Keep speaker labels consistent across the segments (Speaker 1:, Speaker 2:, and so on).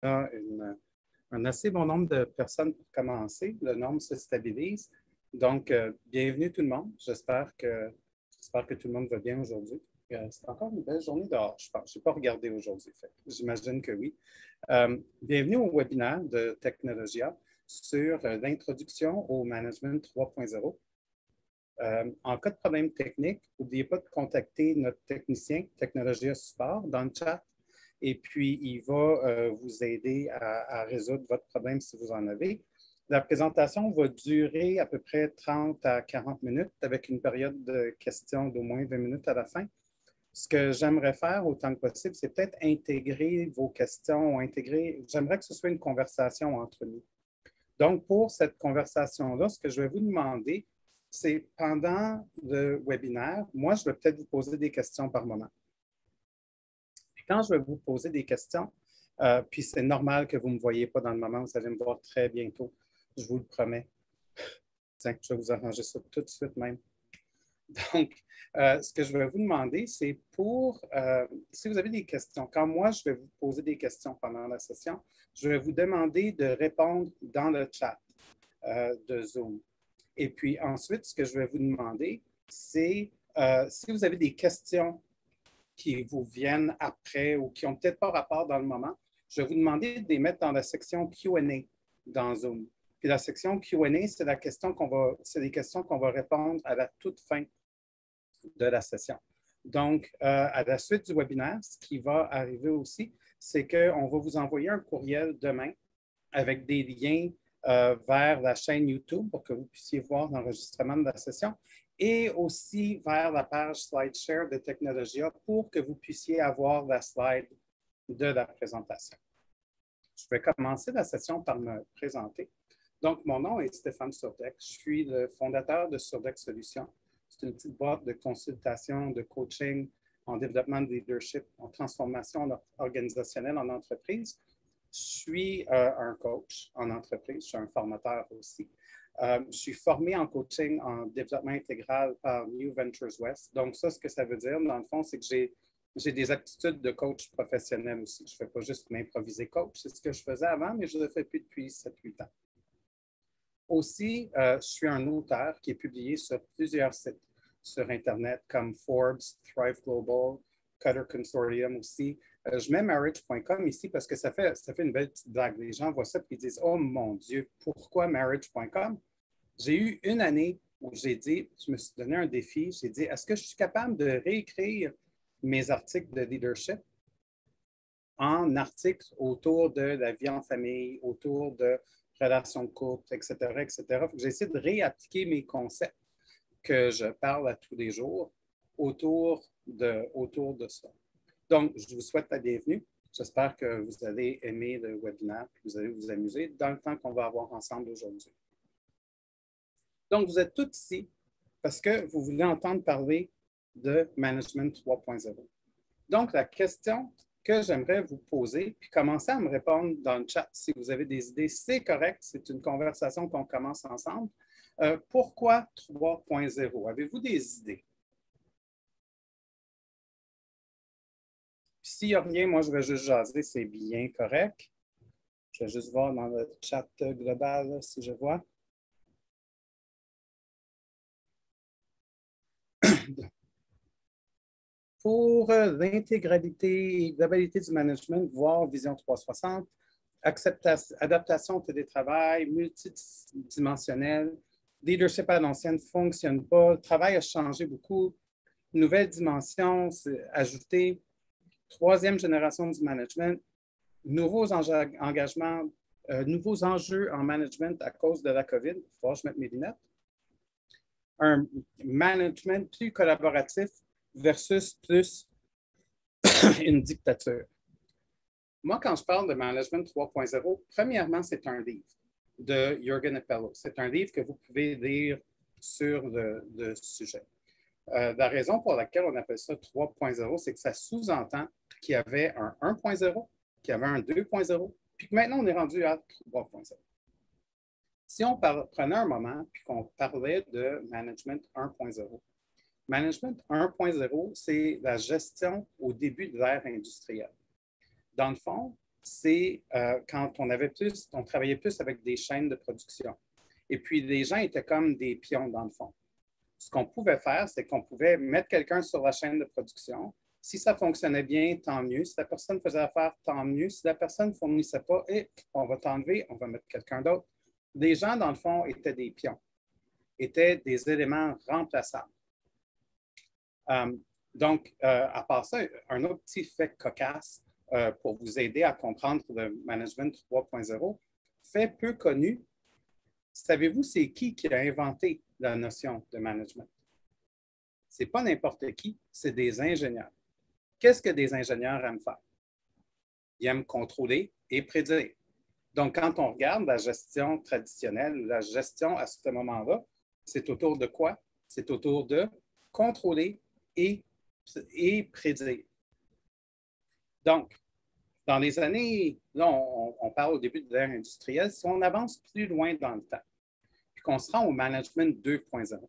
Speaker 1: a un assez bon nombre de personnes pour commencer. Le nombre se stabilise. Donc, bienvenue tout le monde. J'espère que tout le monde va bien aujourd'hui. C'est encore une belle journée dehors, je pense. Je n'ai pas regardé aujourd'hui. J'imagine que oui. Bienvenue au webinaire de Technologia sur l'introduction au Management 3.0. En cas de problème technique, n'oubliez pas de contacter notre technicien Technologia Support dans le chat. Et puis, il va vous aider à résoudre votre problème si vous en avez. La présentation va durer à peu près 30 à 40 minutes avec une période de questions d'au moins 20 minutes à la fin. Ce que j'aimerais faire autant que possible, c'est peut-être intégrer vos questions, j'aimerais que ce soit une conversation entre nous. Donc, pour cette conversation-là, ce que je vais vous demander, c'est pendant le webinaire, moi, je vais peut-être vous poser des questions par moment. Quand je vais vous poser des questions, puis c'est normal que vous ne me voyez pas dans le moment, vous allez me voir très bientôt, je vous le promets. Tiens, je vais vous arranger ça tout de suite même. Donc, ce que je vais vous demander, c'est si vous avez des questions, quand moi je vais vous poser des questions pendant la session, je vais vous demander de répondre dans le chat de Zoom. Et puis ensuite, ce que je vais vous demander, c'est si vous avez des questions qui vous viennent après ou qui n'ont peut-être pas rapport dans le moment, je vais vous demander de les mettre dans la section Q&A dans Zoom. Puis la section Q&A, c'est des questions qu'on va répondre à la toute fin de la session. Donc, à la suite du webinaire, ce qui va arriver aussi, c'est qu'on va vous envoyer un courriel demain avec des liens vers la chaîne YouTube pour que vous puissiez voir l'enregistrement de la session et aussi vers la page SlideShare de Technologia pour que vous puissiez avoir la slide de la présentation. Je vais commencer la session par me présenter. Donc, mon nom est Stéphane Surdec. Je suis le fondateur de Surdec Solutions. C'est une petite boîte de consultation, de coaching en développement de leadership, en transformation organisationnelle en entreprise. Je suis un coach en entreprise, je suis un formateur aussi. Je suis formé en coaching en développement intégral par New Ventures West. Donc, ça, ce que ça veut dire, dans le fond, c'est que j'ai des aptitudes de coach professionnel aussi. Je ne fais pas juste m'improviser coach. C'est ce que je faisais avant, mais je ne le fais plus depuis 7-8 ans. Aussi, je suis un auteur qui est publié sur plusieurs sites sur Internet comme Forbes, Thrive Global, Cutter Consortium aussi. Je mets marriage.com ici parce que ça fait une belle petite blague. Les gens voient ça et ils disent « Oh mon Dieu, pourquoi marriage.com? » J'ai eu une année où je me suis donné un défi. J'ai dit « Est-ce que je suis capable de réécrire mes articles de leadership en articles autour de la vie en famille, autour de relations de couple, etc., etc. » J'ai essayé de réappliquer mes concepts que je parle à tous les jours autour de ça. Donc, je vous souhaite la bienvenue. J'espère que vous allez aimer le webinaire et que vous allez vous amuser dans le temps qu'on va avoir ensemble aujourd'hui. Donc, vous êtes tous ici parce que vous voulez entendre parler de Management 3.0. Donc, la question que j'aimerais vous poser, puis commencez à me répondre dans le chat si vous avez des idées, c'est correct, c'est une conversation qu'on commence ensemble. Pourquoi 3.0? Avez-vous des idées? S'il n'y a rien, moi, je vais juste jaser, c'est bien correct. Je vais juste voir dans le chat global là, si je vois. Pour l'intégralité et globalité du management, voire Vision 360, adaptation au télétravail, multidimensionnel, leadership à l'ancienne ne fonctionne pas, le travail a changé beaucoup, nouvelle dimension ajoutée, troisième génération du management, nouveaux engagements, nouveaux enjeux en management à cause de la COVID. Il faut que je mette mes lunettes. Un management plus collaboratif versus plus une dictature. Moi, quand je parle de Management 3.0, premièrement, c'est un livre de Jürgen Appelo. C'est un livre que vous pouvez lire sur le sujet. La raison pour laquelle on appelle ça 3.0, c'est que ça sous-entend qu'il y avait un 1.0, qu'il y avait un 2.0, puis que maintenant, on est rendu à 3.0. Si on prenait un moment puis qu'on parlait de Management 1.0, Management 1.0, c'est la gestion au début de l'ère industrielle. Dans le fond, c'est quand on travaillait plus avec des chaînes de production. Et puis, les gens étaient comme des pions dans le fond. Ce qu'on pouvait faire, c'est qu'on pouvait mettre quelqu'un sur la chaîne de production. Si ça fonctionnait bien, tant mieux. Si la personne faisait affaire, tant mieux. Si la personne ne fournissait pas, on va t'enlever, on va mettre quelqu'un d'autre. Les gens, dans le fond, étaient des pions, étaient des éléments remplaçables. Donc, à part ça, un autre petit fait cocasse pour vous aider à comprendre le Management 3.0, fait peu connu. Savez-vous c'est qui a inventé la notion de management? Ce n'est pas n'importe qui, c'est des ingénieurs. Qu'est-ce que des ingénieurs aiment faire? Ils aiment contrôler et prédire. Donc, quand on regarde la gestion traditionnelle, la gestion à ce moment-là, c'est autour de quoi? C'est autour de contrôler et prédire. Donc, dans les années, là, on parle au début de l'ère industrielle, si on avance plus loin dans le temps, puis qu'on se rend au management 2.0.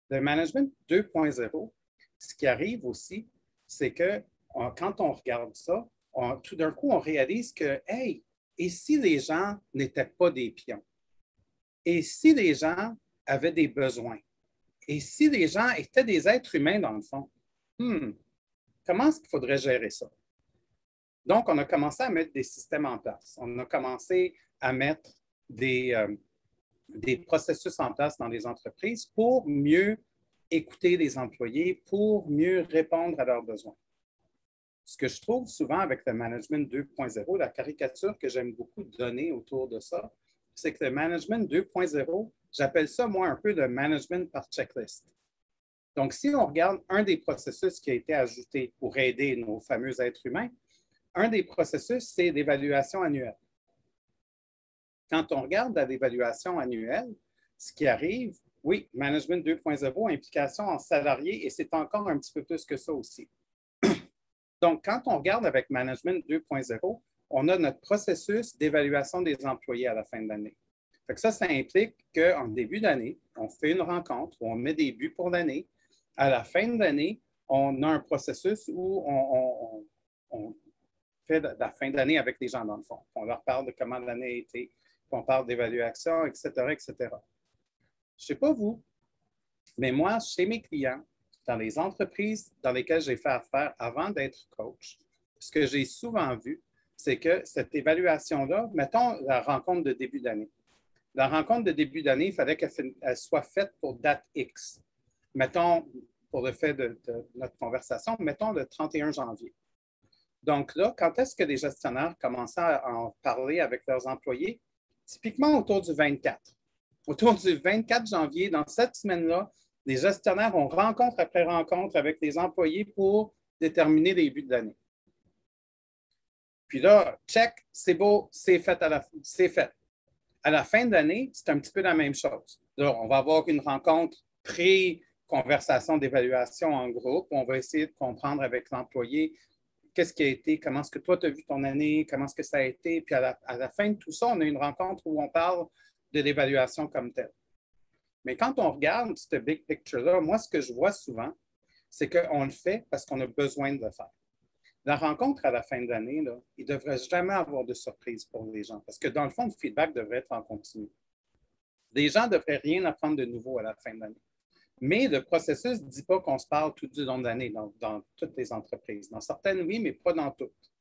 Speaker 1: Le management 2.0, ce qui arrive aussi, c'est que quand on regarde ça, tout d'un coup, on réalise que, hey, et si les gens n'étaient pas des pions? Et si les gens avaient des besoins? Et si les gens étaient des êtres humains dans le fond? Comment est-ce qu'il faudrait gérer ça? Donc, on a commencé à mettre des systèmes en place. On a commencé à mettre des processus en place dans les entreprises pour mieux écouter les employés, pour mieux répondre à leurs besoins. Ce que je trouve souvent avec le management 2.0, la caricature que j'aime beaucoup donner autour de ça, c'est que le management 2.0, j'appelle ça, moi, un peu le management par checklist. Donc, si on regarde un des processus qui a été ajouté pour aider nos fameux êtres humains, un des processus, c'est l'évaluation annuelle. Quand on regarde l'évaluation annuelle, ce qui arrive, oui, Management 2.0, implication en salarié, et c'est encore un petit peu plus que ça aussi. Donc, quand on regarde avec Management 2.0, on a notre processus d'évaluation des employés à la fin de l'année. Ça implique qu'en début d'année, on fait une rencontre où on met des buts pour l'année. À la fin de l'année, on a un processus où on fait la fin d'année avec les gens dans le fond. On leur parle de comment l'année a été, on parle d'évaluation, etc., etc. Je ne sais pas vous, mais moi, chez mes clients, dans les entreprises dans lesquelles j'ai fait affaire avant d'être coach, ce que j'ai souvent vu, c'est que cette évaluation-là, mettons la rencontre de début d'année. La rencontre de début d'année, il fallait qu'elle soit faite pour date X. Mettons, pour le fait de notre conversation, mettons le 31 janvier. Donc là, quand est-ce que les gestionnaires commençaient à en parler avec leurs employés? Typiquement autour du 24. Autour du 24 janvier, dans cette semaine-là, les gestionnaires ont rencontre après rencontre avec les employés pour déterminer les buts de l'année. Puis là, check, c'est beau, c'est fait. C'est fait. À la fin de l'année, c'est un petit peu la même chose. Là, on va avoir une rencontre pré-conversation d'évaluation en groupe. On va essayer de comprendre avec l'employé qu'est-ce qui a été, comment est-ce que toi, tu as vu ton année, comment est-ce que ça a été. Puis à la fin de tout ça, on a une rencontre où on parle de l'évaluation comme telle. Mais quand on regarde ce big picture-là, moi, ce que je vois souvent, c'est qu'on le fait parce qu'on a besoin de le faire. La rencontre à la fin de l'année, il ne devrait jamais avoir de surprise pour les gens parce que dans le fond, le feedback devrait être en continu. Les gens ne devraient rien apprendre de nouveau à la fin de l'année. Mais le processus ne dit pas qu'on se parle tout du long de l'année dans toutes les entreprises. Dans certaines, oui, mais pas dans toutes.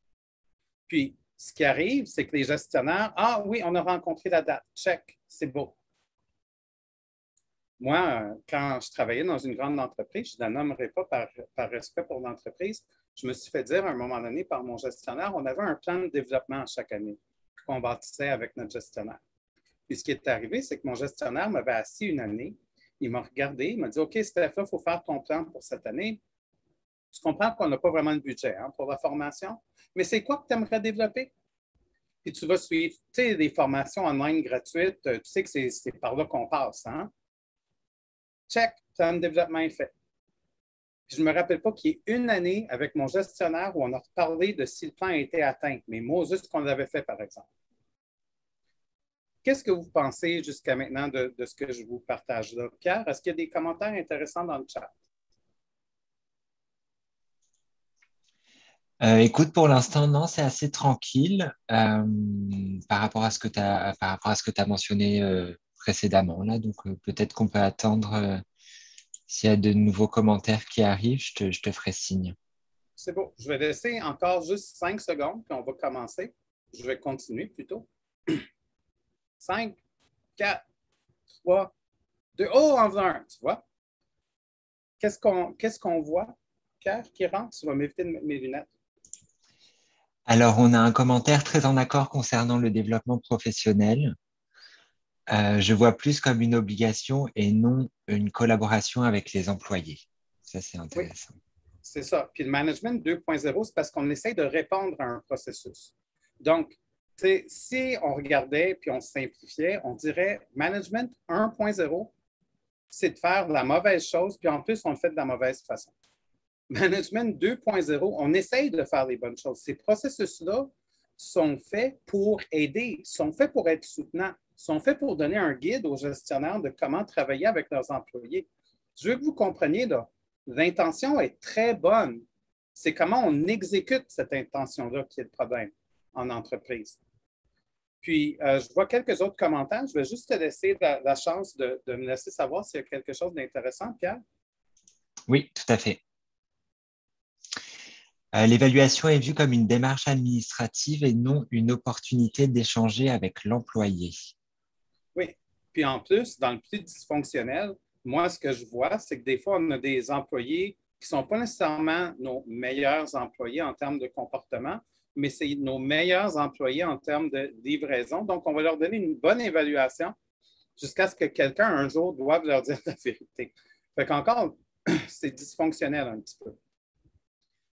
Speaker 1: Puis, ce qui arrive, c'est que les gestionnaires, ah oui, on a rencontré la date, check, c'est beau. Moi, quand je travaillais dans une grande entreprise, je ne la nommerai pas par respect pour l'entreprise, je me suis fait dire à un moment donné par mon gestionnaire, on avait un plan de développement chaque année qu'on bâtissait avec notre gestionnaire. Puis ce qui est arrivé, c'est que mon gestionnaire m'avait assis une année, il m'a regardé, il m'a dit, OK, Steph, il faut faire ton plan pour cette année. Tu comprends qu'on n'a pas vraiment de budget pour la formation, mais c'est quoi que tu aimerais développer? Puis tu vas suivre, tu sais, des formations online gratuites, tu sais que c'est par là qu'on passe, hein? Check, plan de développement est fait. Puis je ne me rappelle pas qu'il y ait une année avec mon gestionnaire où on a parlé de si le plan a été atteint, mais moi, juste qu'on l'avait fait, par exemple. Qu'est-ce que vous pensez jusqu'à maintenant de ce que je vous partage là? Pierre, est-ce qu'il y a des commentaires intéressants dans le chat?
Speaker 2: Écoute, pour l'instant, non, c'est assez tranquille par rapport à ce que par rapport à ce que tu as mentionné précédemment là. Donc, peut-être qu'on peut attendre s'il y a de nouveaux commentaires qui arrivent, je te ferai signe.
Speaker 1: C'est beau. Je vais laisser encore juste 5 secondes, puis on va commencer. Je vais continuer plutôt. 5, 4, 3, 2. Oh, en faisant un, tu vois. Qu'est-ce qu'on voit, Pierre, qui rentre? Tu vas m'éviter de mettre mes lunettes.
Speaker 2: Alors, on a un commentaire très en accord concernant le développement professionnel. Je vois plus comme une obligation et non une collaboration avec les employés. Ça, c'est
Speaker 1: Oui,
Speaker 2: intéressant.
Speaker 1: c'est ça. Puis le management 2.0, c'est parce qu'on essaie de répondre à un processus. Donc, si on regardait puis on simplifiait, on dirait management 1.0, c'est de faire la mauvaise chose, puis en plus, on le fait de la mauvaise façon. Management 2.0, on essaye de faire les bonnes choses. Ces processus-là sont faits pour aider, sont faits pour être soutenants, sont faits pour donner un guide aux gestionnaires de comment travailler avec leurs employés. Je veux que vous compreniez, là, l'intention est très bonne. C'est comment on exécute cette intention-là qui est le problème en entreprise. Puis, je vois quelques autres commentaires. Je vais juste te laisser la chance de me laisser savoir s'il y a quelque chose d'intéressant, Pierre.
Speaker 2: Oui, tout à fait. L'évaluation est vue comme une démarche administrative et non une opportunité d'échanger avec l'employé.
Speaker 1: Oui. Puis en plus, dans le plus dysfonctionnel, moi, ce que je vois, c'est que des fois, on a des employés qui ne sont pas nécessairement nos meilleurs employés en termes de comportement, mais c'est nos meilleurs employés en termes de livraison. Donc, on va leur donner une bonne évaluation jusqu'à ce que quelqu'un, un jour, doive leur dire la vérité. Fait qu'encore, c'est dysfonctionnel un petit peu.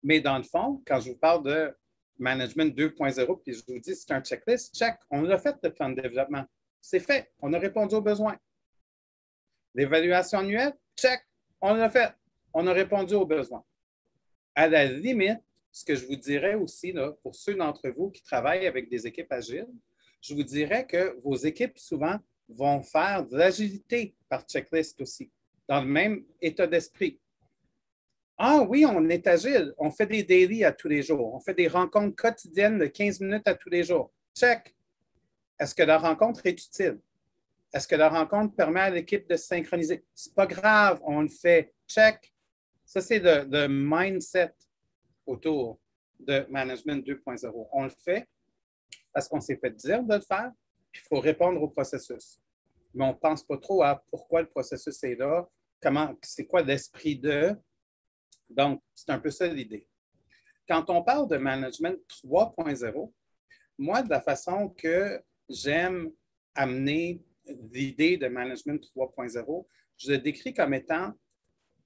Speaker 1: Mais dans le fond, quand je vous parle de management 2.0, puis je vous dis c'est un checklist, check, on l'a fait le plan de développement. C'est fait, on a répondu aux besoins. L'évaluation annuelle, check, on l'a fait, on a répondu aux besoins. À la limite, ce que je vous dirais aussi, là, pour ceux d'entre vous qui travaillent avec des équipes agiles, je vous dirais que vos équipes, souvent, vont faire de l'agilité par checklist aussi, dans le même état d'esprit. Ah oui, on est agile. On fait des daily à tous les jours. On fait des rencontres quotidiennes de 15 minutes à tous les jours. Check. Est-ce que la rencontre est utile? Est-ce que la rencontre permet à l'équipe de se synchroniser? C'est pas grave, on le fait. Check. Ça, c'est le mindset autour de Management 2.0. On le fait parce qu'on s'est fait dire de le faire, puis il faut répondre au processus. Mais on ne pense pas trop à pourquoi le processus est là, comment, c'est quoi l'esprit de. Donc, c'est un peu ça l'idée. Quand on parle de management 3.0, moi, de la façon que j'aime amener l'idée de management 3.0, je le décris comme étant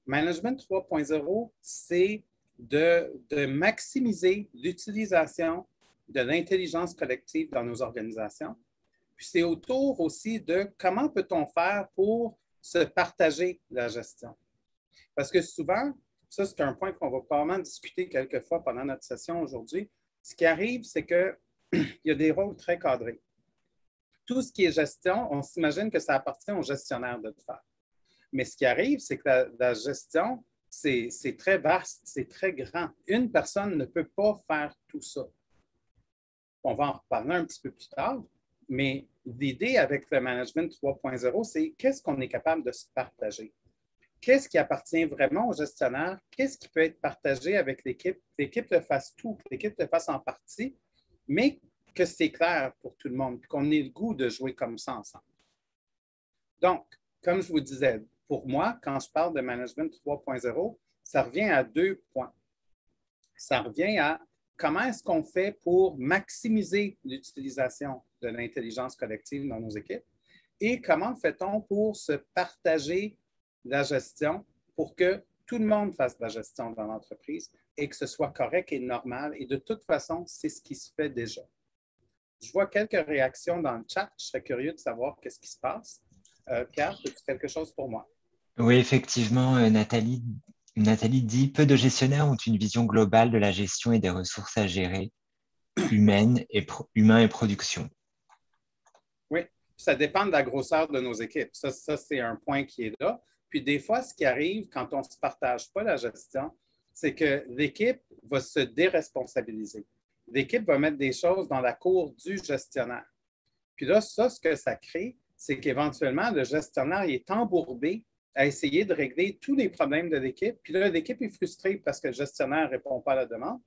Speaker 1: management 3.0, c'est de maximiser l'utilisation de l'intelligence collective dans nos organisations. Puis c'est autour aussi de comment peut-on faire pour se partager la gestion. Parce que souvent, ça, c'est un point qu'on va probablement discuter quelques fois pendant notre session aujourd'hui. Ce qui arrive, c'est qu'il y a des rôles très cadrés. Tout ce qui est gestion, on s'imagine que ça appartient aux gestionnaires de le faire. Mais ce qui arrive, c'est que la gestion, c'est très vaste, c'est très grand. Une personne ne peut pas faire tout ça. On va en reparler un petit peu plus tard, mais l'idée avec le management 3.0, c'est qu'est-ce qu'on est capable de se partager. Qu'est-ce qui appartient vraiment au gestionnaire? Qu'est-ce qui peut être partagé avec l'équipe? L'équipe le fasse tout, l'équipe le fasse en partie, mais que c'est clair pour tout le monde, qu'on ait le goût de jouer comme ça ensemble. Donc, comme je vous disais, pour moi, quand je parle de management 3.0, ça revient à 2 points. Ça revient à comment est-ce qu'on fait pour maximiser l'utilisation de l'intelligence collective dans nos équipes et comment fait-on pour se partager la gestion pour que tout le monde fasse de la gestion dans l'entreprise et que ce soit correct et normal. Et de toute façon, c'est ce qui se fait déjà. Je vois quelques réactions dans le chat. Je serais curieux de savoir qu'est-ce qui se passe. Pierre, as-tu quelque chose pour moi?
Speaker 2: Oui, effectivement, Nathalie dit, peu de gestionnaires ont une vision globale de la gestion et des ressources à gérer, humains et production.
Speaker 1: Oui, ça dépend de la grosseur de nos équipes. Ça c'est un point qui est là. Puis des fois, ce qui arrive quand on ne se partage pas la gestion, c'est que l'équipe va se déresponsabiliser. L'équipe va mettre des choses dans la cour du gestionnaire. Puis là, ça, ce que ça crée, c'est qu'éventuellement, le gestionnaire est embourbé à essayer de régler tous les problèmes de l'équipe. Puis là, l'équipe est frustrée parce que le gestionnaire ne répond pas à la demande.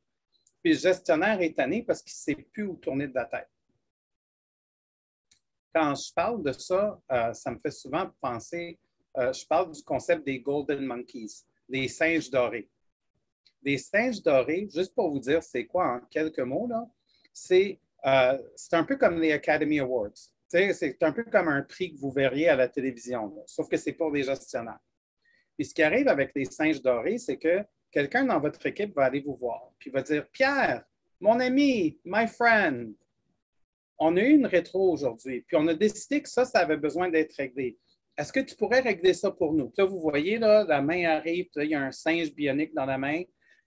Speaker 1: Puis le gestionnaire est tanné parce qu'il ne sait plus où tourner de la tête. Quand je parle de ça, ça me fait souvent penser, je parle du concept des Golden Monkeys, des singes dorés. Les singes dorés, juste pour vous dire c'est quoi en quelques mots, là, c'est un peu comme les Academy Awards. C'est un peu comme un prix que vous verriez à la télévision, là, sauf que c'est pour les gestionnaires. Puis ce qui arrive avec les singes dorés, c'est que quelqu'un dans votre équipe va aller vous voir, puis va dire, Pierre, mon ami, my friend, on a eu une rétro aujourd'hui, puis on a décidé que ça avait besoin d'être réglé. Est-ce que tu pourrais régler ça pour nous? Puis là, vous voyez, là, la main arrive, puis là, il y a un singe bionique dans la main.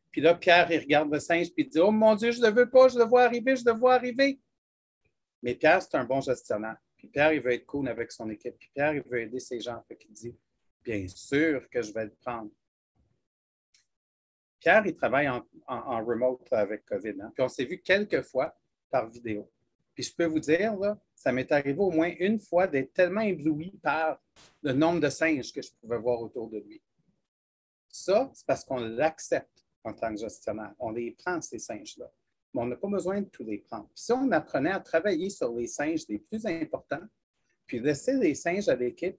Speaker 1: Puis là, Pierre, il regarde le singe, puis il dit, oh mon Dieu, je ne le veux pas, je le vois arriver, je le vois arriver. Mais Pierre, c'est un bon gestionnaire. Puis Pierre, il veut être cool avec son équipe. Puis Pierre, il veut aider ses gens. Fait qu'il dit, bien sûr que je vais le prendre. Pierre, il travaille en remote avec COVID. Hein? Puis on s'est vu quelques fois par vidéo. Puis je peux vous dire, là, ça m'est arrivé au moins une fois d'être tellement ébloui par le nombre de singes que je pouvais voir autour de lui. Ça, c'est parce qu'on l'accepte en tant que gestionnaire. On les prend, ces singes-là. Mais on n'a pas besoin de tous les prendre. Puis si on apprenait à travailler sur les singes les plus importants, puis laisser les singes à l'équipe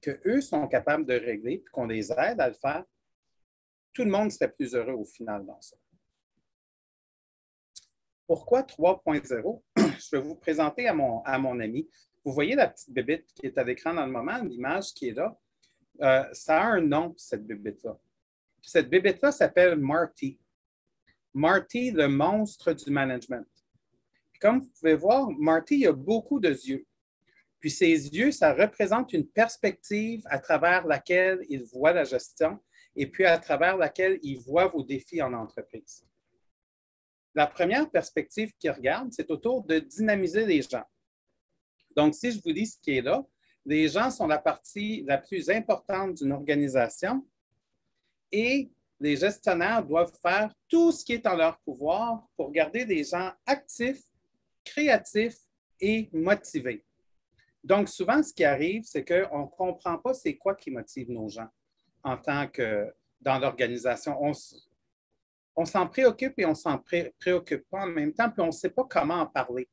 Speaker 1: qu'eux sont capables de régler, puis qu'on les aide à le faire, tout le monde serait plus heureux au final dans ça. Pourquoi 3.0? Je vais vous présenter à mon ami. Vous voyez la petite bébite qui est à l'écran dans le moment, l'image qui est là. Ça a un nom, cette bébite-là. Cette bébête-là s'appelle Marty. Marty, le monstre du management. Puis comme vous pouvez voir, Marty a beaucoup de yeux. Puis ses yeux, ça représente une perspective à travers laquelle il voit la gestion et puis à travers laquelle il voit vos défis en entreprise. La première perspective qu'il regarde, c'est autour de dynamiser les gens. Donc, si je vous dis ce qui est là, les gens sont la partie la plus importante d'une organisation. Et les gestionnaires doivent faire tout ce qui est en leur pouvoir pour garder des gens actifs, créatifs et motivés. Donc, souvent, ce qui arrive, c'est qu'on ne comprend pas c'est quoi qui motive nos gens en tant que dans l'organisation. On s'en préoccupe et on ne s'en préoccupe pas en même temps, puis on ne sait pas comment en parler.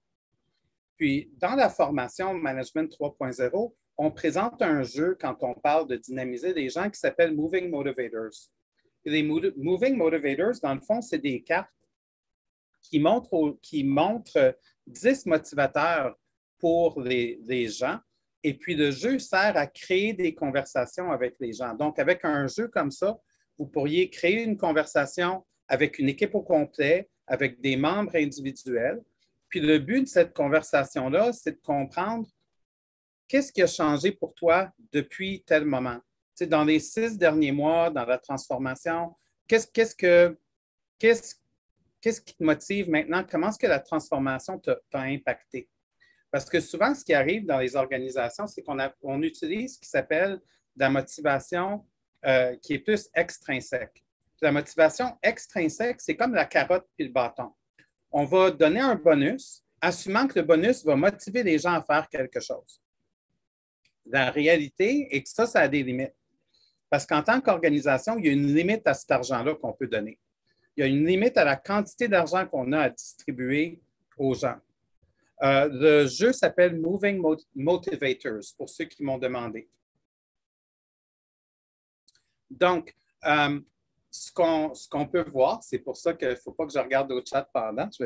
Speaker 1: Puis, dans la formation Management 3.0, on présente un jeu quand on parle de dynamiser les gens qui s'appelle Moving Motivators. Et les Moving Motivators, dans le fond, c'est des cartes qui montrent 10 motivateurs pour les gens. Et puis, le jeu sert à créer des conversations avec les gens. Donc, avec un jeu comme ça, vous pourriez créer une conversation avec une équipe au complet, avec des membres individuels. Puis, le but de cette conversation-là, c'est de comprendre qu'est-ce qui a changé pour toi depuis tel moment. Tu sais, dans les 6 derniers mois, dans la transformation, qu'est-ce qui te motive maintenant? Comment est-ce que la transformation t'a impacté? Parce que souvent, ce qui arrive dans les organisations, c'est qu'on utilise ce qui s'appelle de la motivation qui est plus extrinsèque. La motivation extrinsèque, c'est comme la carotte puis le bâton. On va donner un bonus, assumant que le bonus va motiver les gens à faire quelque chose. La réalité est que ça a des limites. Parce qu'en tant qu'organisation, il y a une limite à cet argent-là qu'on peut donner. Il y a une limite à la quantité d'argent qu'on a à distribuer aux gens. Le jeu s'appelle Moving Motivators, pour ceux qui m'ont demandé. Donc, ce qu'on peut voir, c'est pour ça qu'il ne faut pas que je regarde au chat pendant. Je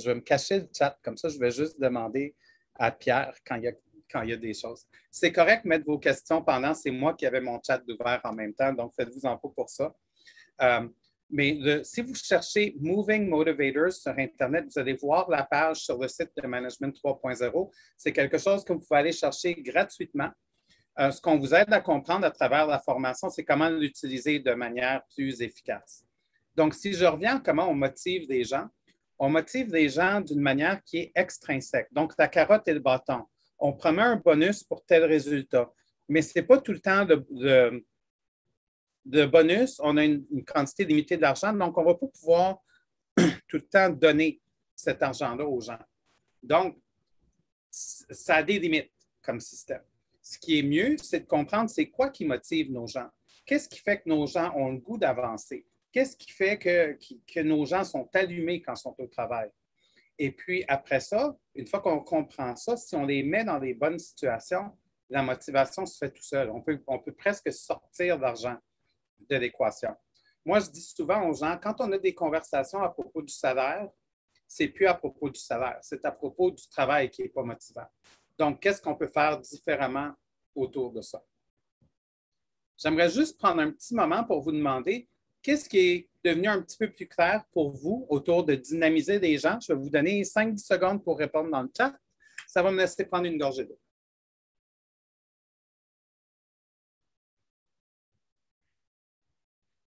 Speaker 1: vais me cacher le chat, comme ça, je vais juste demander à Pierre quand il y a des choses. C'est correct de mettre vos questions pendant, c'est moi qui avais mon chat ouvert en même temps, donc faites-vous-en pas pour ça. Mais si vous cherchez Moving Motivators sur Internet, vous allez voir la page sur le site de Management 3.0. C'est quelque chose que vous pouvez aller chercher gratuitement. Ce qu'on vous aide à comprendre à travers la formation, c'est comment l'utiliser de manière plus efficace. Donc, si je reviens à comment on motive les gens d'une manière qui est extrinsèque. Donc, la carotte et le bâton. On promet un bonus pour tel résultat, mais ce n'est pas tout le temps de bonus, on a une quantité limitée d'argent, donc on ne va pas pouvoir tout le temps donner cet argent-là aux gens. Donc, ça a des limites comme système. Ce qui est mieux, c'est de comprendre c'est quoi qui motive nos gens. Qu'est-ce qui fait que nos gens ont le goût d'avancer? Qu'est-ce qui fait que nos gens sont allumés quand ils sont au travail? Et puis, après ça, une fois qu'on comprend ça, si on les met dans les bonnes situations, la motivation se fait tout seul. On peut presque sortir d'argent de l'équation. Moi, je dis souvent aux gens, quand on a des conversations à propos du salaire, c'est plus à propos du salaire, c'est à propos du travail qui n'est pas motivant. Donc, qu'est-ce qu'on peut faire différemment autour de ça? J'aimerais juste prendre un petit moment pour vous demander qu'est-ce qui est devenu un petit peu plus clair pour vous autour de dynamiser les gens. Je vais vous donner 5-10 secondes pour répondre dans le chat. Ça va me laisser prendre une gorgée d'eau.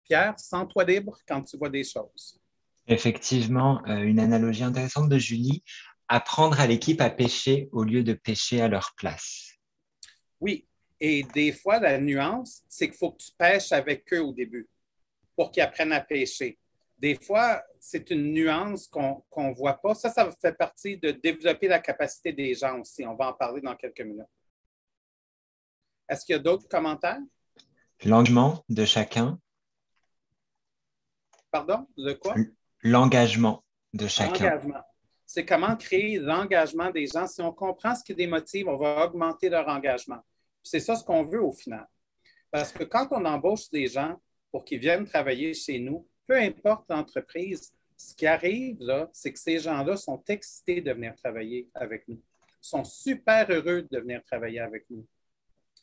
Speaker 1: Pierre, sens-toi libre quand tu vois des choses.
Speaker 2: Effectivement, une analogie intéressante de Julie, apprendre à l'équipe à pêcher au lieu de pêcher à leur place.
Speaker 1: Oui, et des fois, la nuance, c'est qu'il faut que tu pêches avec eux au début pour qu'ils apprennent à pêcher. Des fois, c'est une nuance qu'on ne voit pas. Ça fait partie de développer la capacité des gens aussi. On va en parler dans quelques minutes. Est-ce qu'il y a d'autres commentaires?
Speaker 2: L'engagement de chacun.
Speaker 1: Pardon, de quoi?
Speaker 2: L'engagement de chacun.
Speaker 1: L'engagement. C'est comment créer l'engagement des gens. Si on comprend ce qui les motive, on va augmenter leur engagement. C'est ça ce qu'on veut au final. Parce que quand on embauche des gens pour qu'ils viennent travailler chez nous, peu importe l'entreprise, ce qui arrive, là, c'est que ces gens-là sont excités de venir travailler avec nous, sont super heureux de venir travailler avec nous.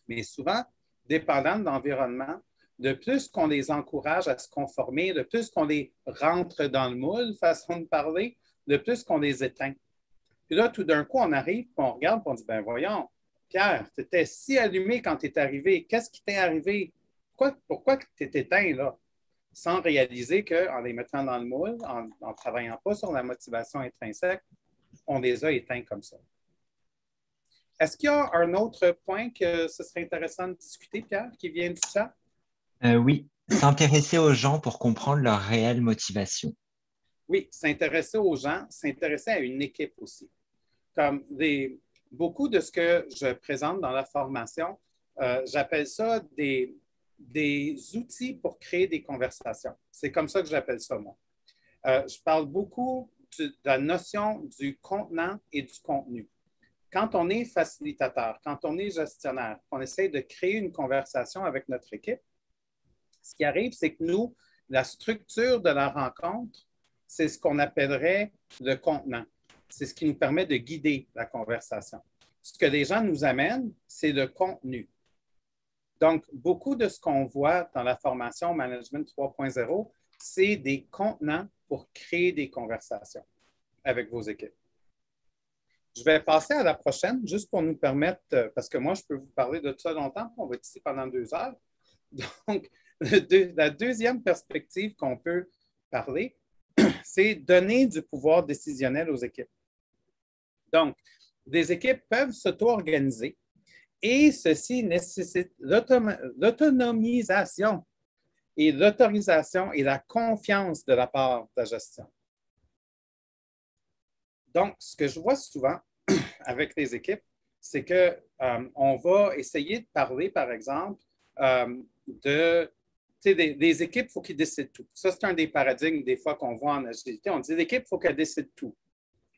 Speaker 1: Mais souvent, dépendant de l'environnement, de plus qu'on les encourage à se conformer, de plus qu'on les rentre dans le moule, façon de parler, de plus qu'on les éteint. Puis là, tout d'un coup, on arrive, puis on regarde, puis on dit, ben voyons, Pierre, tu étais si allumé quand tu es arrivé. Qu'est-ce qui t'est arrivé? Pourquoi tu t'es éteint là? Sans réaliser qu'en les mettant dans le moule, en ne travaillant pas sur la motivation intrinsèque, on les a éteints comme ça. Est-ce qu'il y a un autre point que ce serait intéressant de discuter, Pierre, qui vient du chat?
Speaker 2: Oui, s'intéresser aux gens pour comprendre leur réelle motivation.
Speaker 1: Oui, s'intéresser aux gens, s'intéresser à une équipe aussi. Comme beaucoup de ce que je présente dans la formation, j'appelle ça des outils pour créer des conversations. C'est comme ça que j'appelle ça, moi. Je parle beaucoup de la notion du contenant et du contenu. Quand on est facilitateur, quand on est gestionnaire, on essaie de créer une conversation avec notre équipe, ce qui arrive, c'est que nous, la structure de la rencontre, c'est ce qu'on appellerait le contenant. C'est ce qui nous permet de guider la conversation. Ce que les gens nous amènent, c'est le contenu. Donc, beaucoup de ce qu'on voit dans la formation Management 3.0, c'est des contenants pour créer des conversations avec vos équipes. Je vais passer à la prochaine, juste pour nous permettre, parce que moi, je peux vous parler de ça longtemps, on va être ici pendant 2 heures. Donc, la deuxième perspective qu'on peut parler, c'est donner du pouvoir décisionnel aux équipes. Donc, des équipes peuvent s'auto-organiser et ceci nécessite l'autonomisation et l'autorisation et la confiance de la part de la gestion. Donc, ce que je vois souvent avec les équipes, c'est qu'on va essayer de parler, par exemple, des équipes, il faut qu'ils décident tout. Ça, c'est un des paradigmes des fois qu'on voit en agilité. On dit l'équipe, il faut qu'elle décide tout.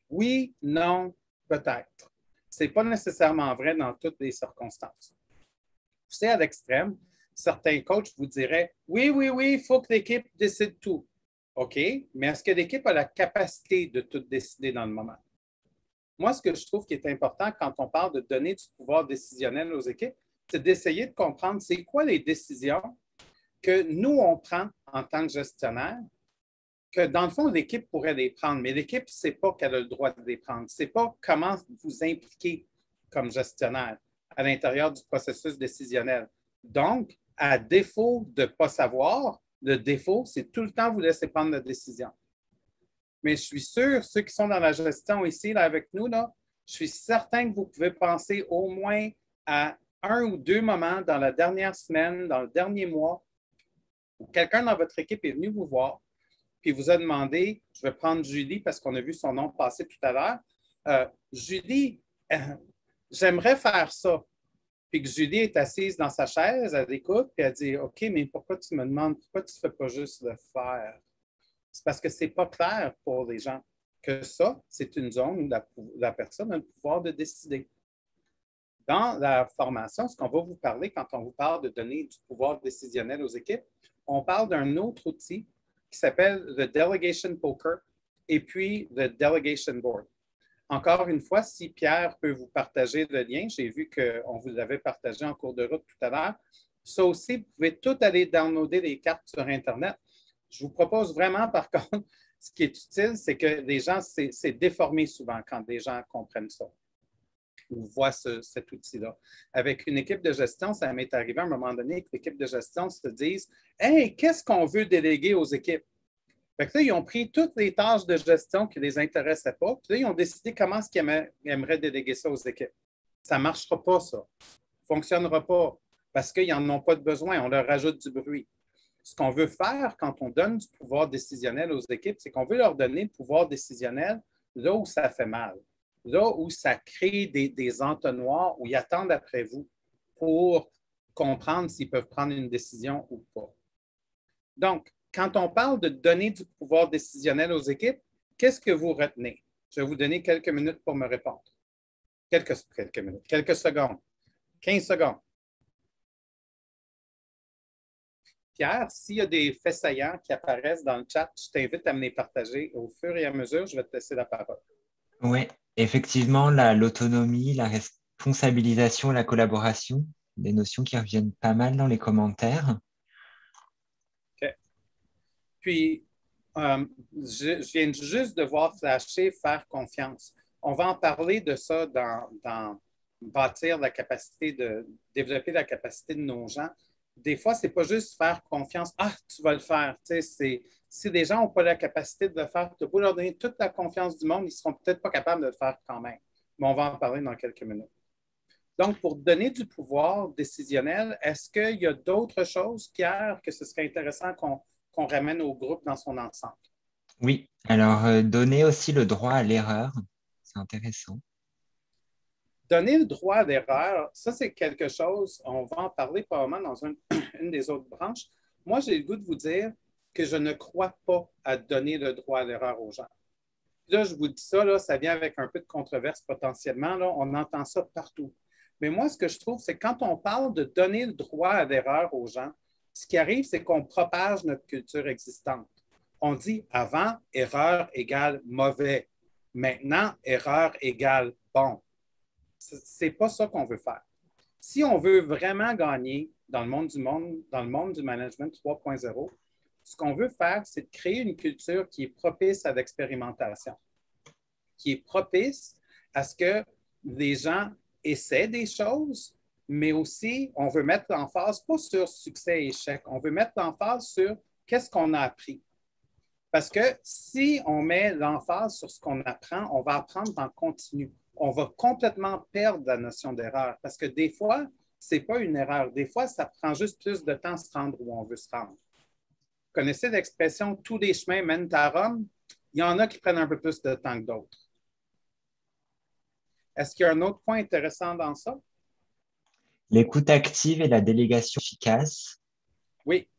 Speaker 1: Oui, non, peut-être. Ce n'est pas nécessairement vrai dans toutes les circonstances. C'est à l'extrême. Certains coachs vous diraient oui, oui, oui, il faut que l'équipe décide tout. OK, mais est-ce que l'équipe a la capacité de tout décider dans le moment? Moi, ce que je trouve qui est important quand on parle de donner du pouvoir décisionnel aux équipes, c'est d'essayer de comprendre c'est quoi les décisions que nous, on prend en tant que gestionnaire, que dans le fond, l'équipe pourrait les prendre, mais l'équipe ne sait pas qu'elle a le droit de les prendre. Ce n'est pas comment vous impliquer comme gestionnaire à l'intérieur du processus décisionnel. Donc, à défaut de ne pas savoir, le défaut, c'est tout le temps vous laisser prendre la décision. Mais je suis sûr, ceux qui sont dans la gestion ici, là, avec nous, là, je suis certain que vous pouvez penser au moins à 1 ou 2 moments dans la dernière semaine, dans le dernier mois, ou quelqu'un dans votre équipe est venu vous voir, puis vous a demandé, je vais prendre Julie parce qu'on a vu son nom passer tout à l'heure. Julie, j'aimerais faire ça. Puis que Julie est assise dans sa chaise, elle écoute, puis elle dit, OK, mais pourquoi tu me demandes, pourquoi tu ne fais pas juste le faire? C'est parce que ce n'est pas clair pour les gens que ça, c'est une zone où la personne a le pouvoir de décider. Dans la formation, ce qu'on va vous parler quand on vous parle de donner du pouvoir décisionnel aux équipes, on parle d'un autre outil qui s'appelle le Delegation Poker et puis le Delegation Board. Encore une fois, si Pierre peut vous partager le lien, j'ai vu qu'on vous l'avait partagé en cours de route tout à l'heure. Ça aussi, vous pouvez tout aller downloader les cartes sur Internet. Je vous propose vraiment, par contre, ce qui est utile, c'est que les gens, c'est déformé souvent quand des gens comprennent ça ou voient cet outil-là. Avec une équipe de gestion, ça m'est arrivé à un moment donné que l'équipe de gestion se dise « Hey, qu'est-ce qu'on veut déléguer aux équipes? » Fait que là, ils ont pris toutes les tâches de gestion qui ne les intéressaient pas, puis là, ils ont décidé comment est-ce qu'ils aimeraient déléguer ça aux équipes. Ça ne marchera pas, ça. Ça ne fonctionnera pas parce qu'ils n'en ont pas de besoin. On leur rajoute du bruit. Ce qu'on veut faire quand on donne du pouvoir décisionnel aux équipes, c'est qu'on veut leur donner le pouvoir décisionnel là où ça fait mal, là où ça crée des entonnoirs, où ils attendent après vous pour comprendre s'ils peuvent prendre une décision ou pas. Donc, quand on parle de donner du pouvoir décisionnel aux équipes, qu'est-ce que vous retenez? Je vais vous donner quelques minutes pour me répondre. Quelques minutes, quelques secondes, 15 secondes. Pierre, s'il y a des faits saillants qui apparaissent dans le chat, je t'invite à me les partager. Au fur et à mesure, je vais te laisser la parole.
Speaker 2: Oui, effectivement, l'autonomie, la responsabilisation, la collaboration, des notions qui reviennent pas mal dans les commentaires.
Speaker 1: OK. Puis, je viens juste de voir flasher faire confiance. On va en parler de ça dans bâtir la capacité de développer la capacité de nos gens. Des fois, ce n'est pas juste faire confiance. Ah, tu vas le faire. Si les gens n'ont pas la capacité de le faire, tu peux leur donner toute la confiance du monde, ils ne seront peut-être pas capables de le faire quand même. Mais on va en parler dans quelques minutes. Donc, pour donner du pouvoir décisionnel, est-ce qu'il y a d'autres choses, Pierre, que ce serait intéressant qu'on ramène au groupe dans son ensemble?
Speaker 2: Oui, alors donner aussi le droit à l'erreur, c'est intéressant.
Speaker 1: Donner le droit d'erreur, ça, c'est quelque chose, on va en parler probablement dans une des autres branches. Moi, j'ai le goût de vous dire que je ne crois pas à donner le droit à l'erreur aux gens. Là, je vous dis ça, là, ça vient avec un peu de controverse potentiellement. Là, on entend ça partout. Mais moi, ce que je trouve, c'est quand on parle de donner le droit à l'erreur aux gens, ce qui arrive, c'est qu'on propage notre culture existante. On dit avant, erreur égale mauvais. Maintenant, erreur égale bon. C'est pas ça qu'on veut faire. Si on veut vraiment gagner dans le monde du management 3.0, ce qu'on veut faire, c'est de créer une culture qui est propice à l'expérimentation, qui est propice à ce que les gens essaient des choses, mais aussi, on veut mettre l'emphase pas sur succès et échec, on veut mettre l'emphase sur qu'est-ce qu'on a appris. Parce que si on met l'emphase sur ce qu'on apprend, on va apprendre en continu. On va complètement perdre la notion d'erreur. Parce que des fois, ce n'est pas une erreur. Des fois, ça prend juste plus de temps à se rendre où on veut se rendre. Vous connaissez l'expression « tous les chemins mènent à Rome », il y en a qui prennent un peu plus de temps que d'autres. Est-ce qu'il y a un autre point intéressant dans ça?
Speaker 2: L'écoute active et la délégation efficace.
Speaker 1: Oui.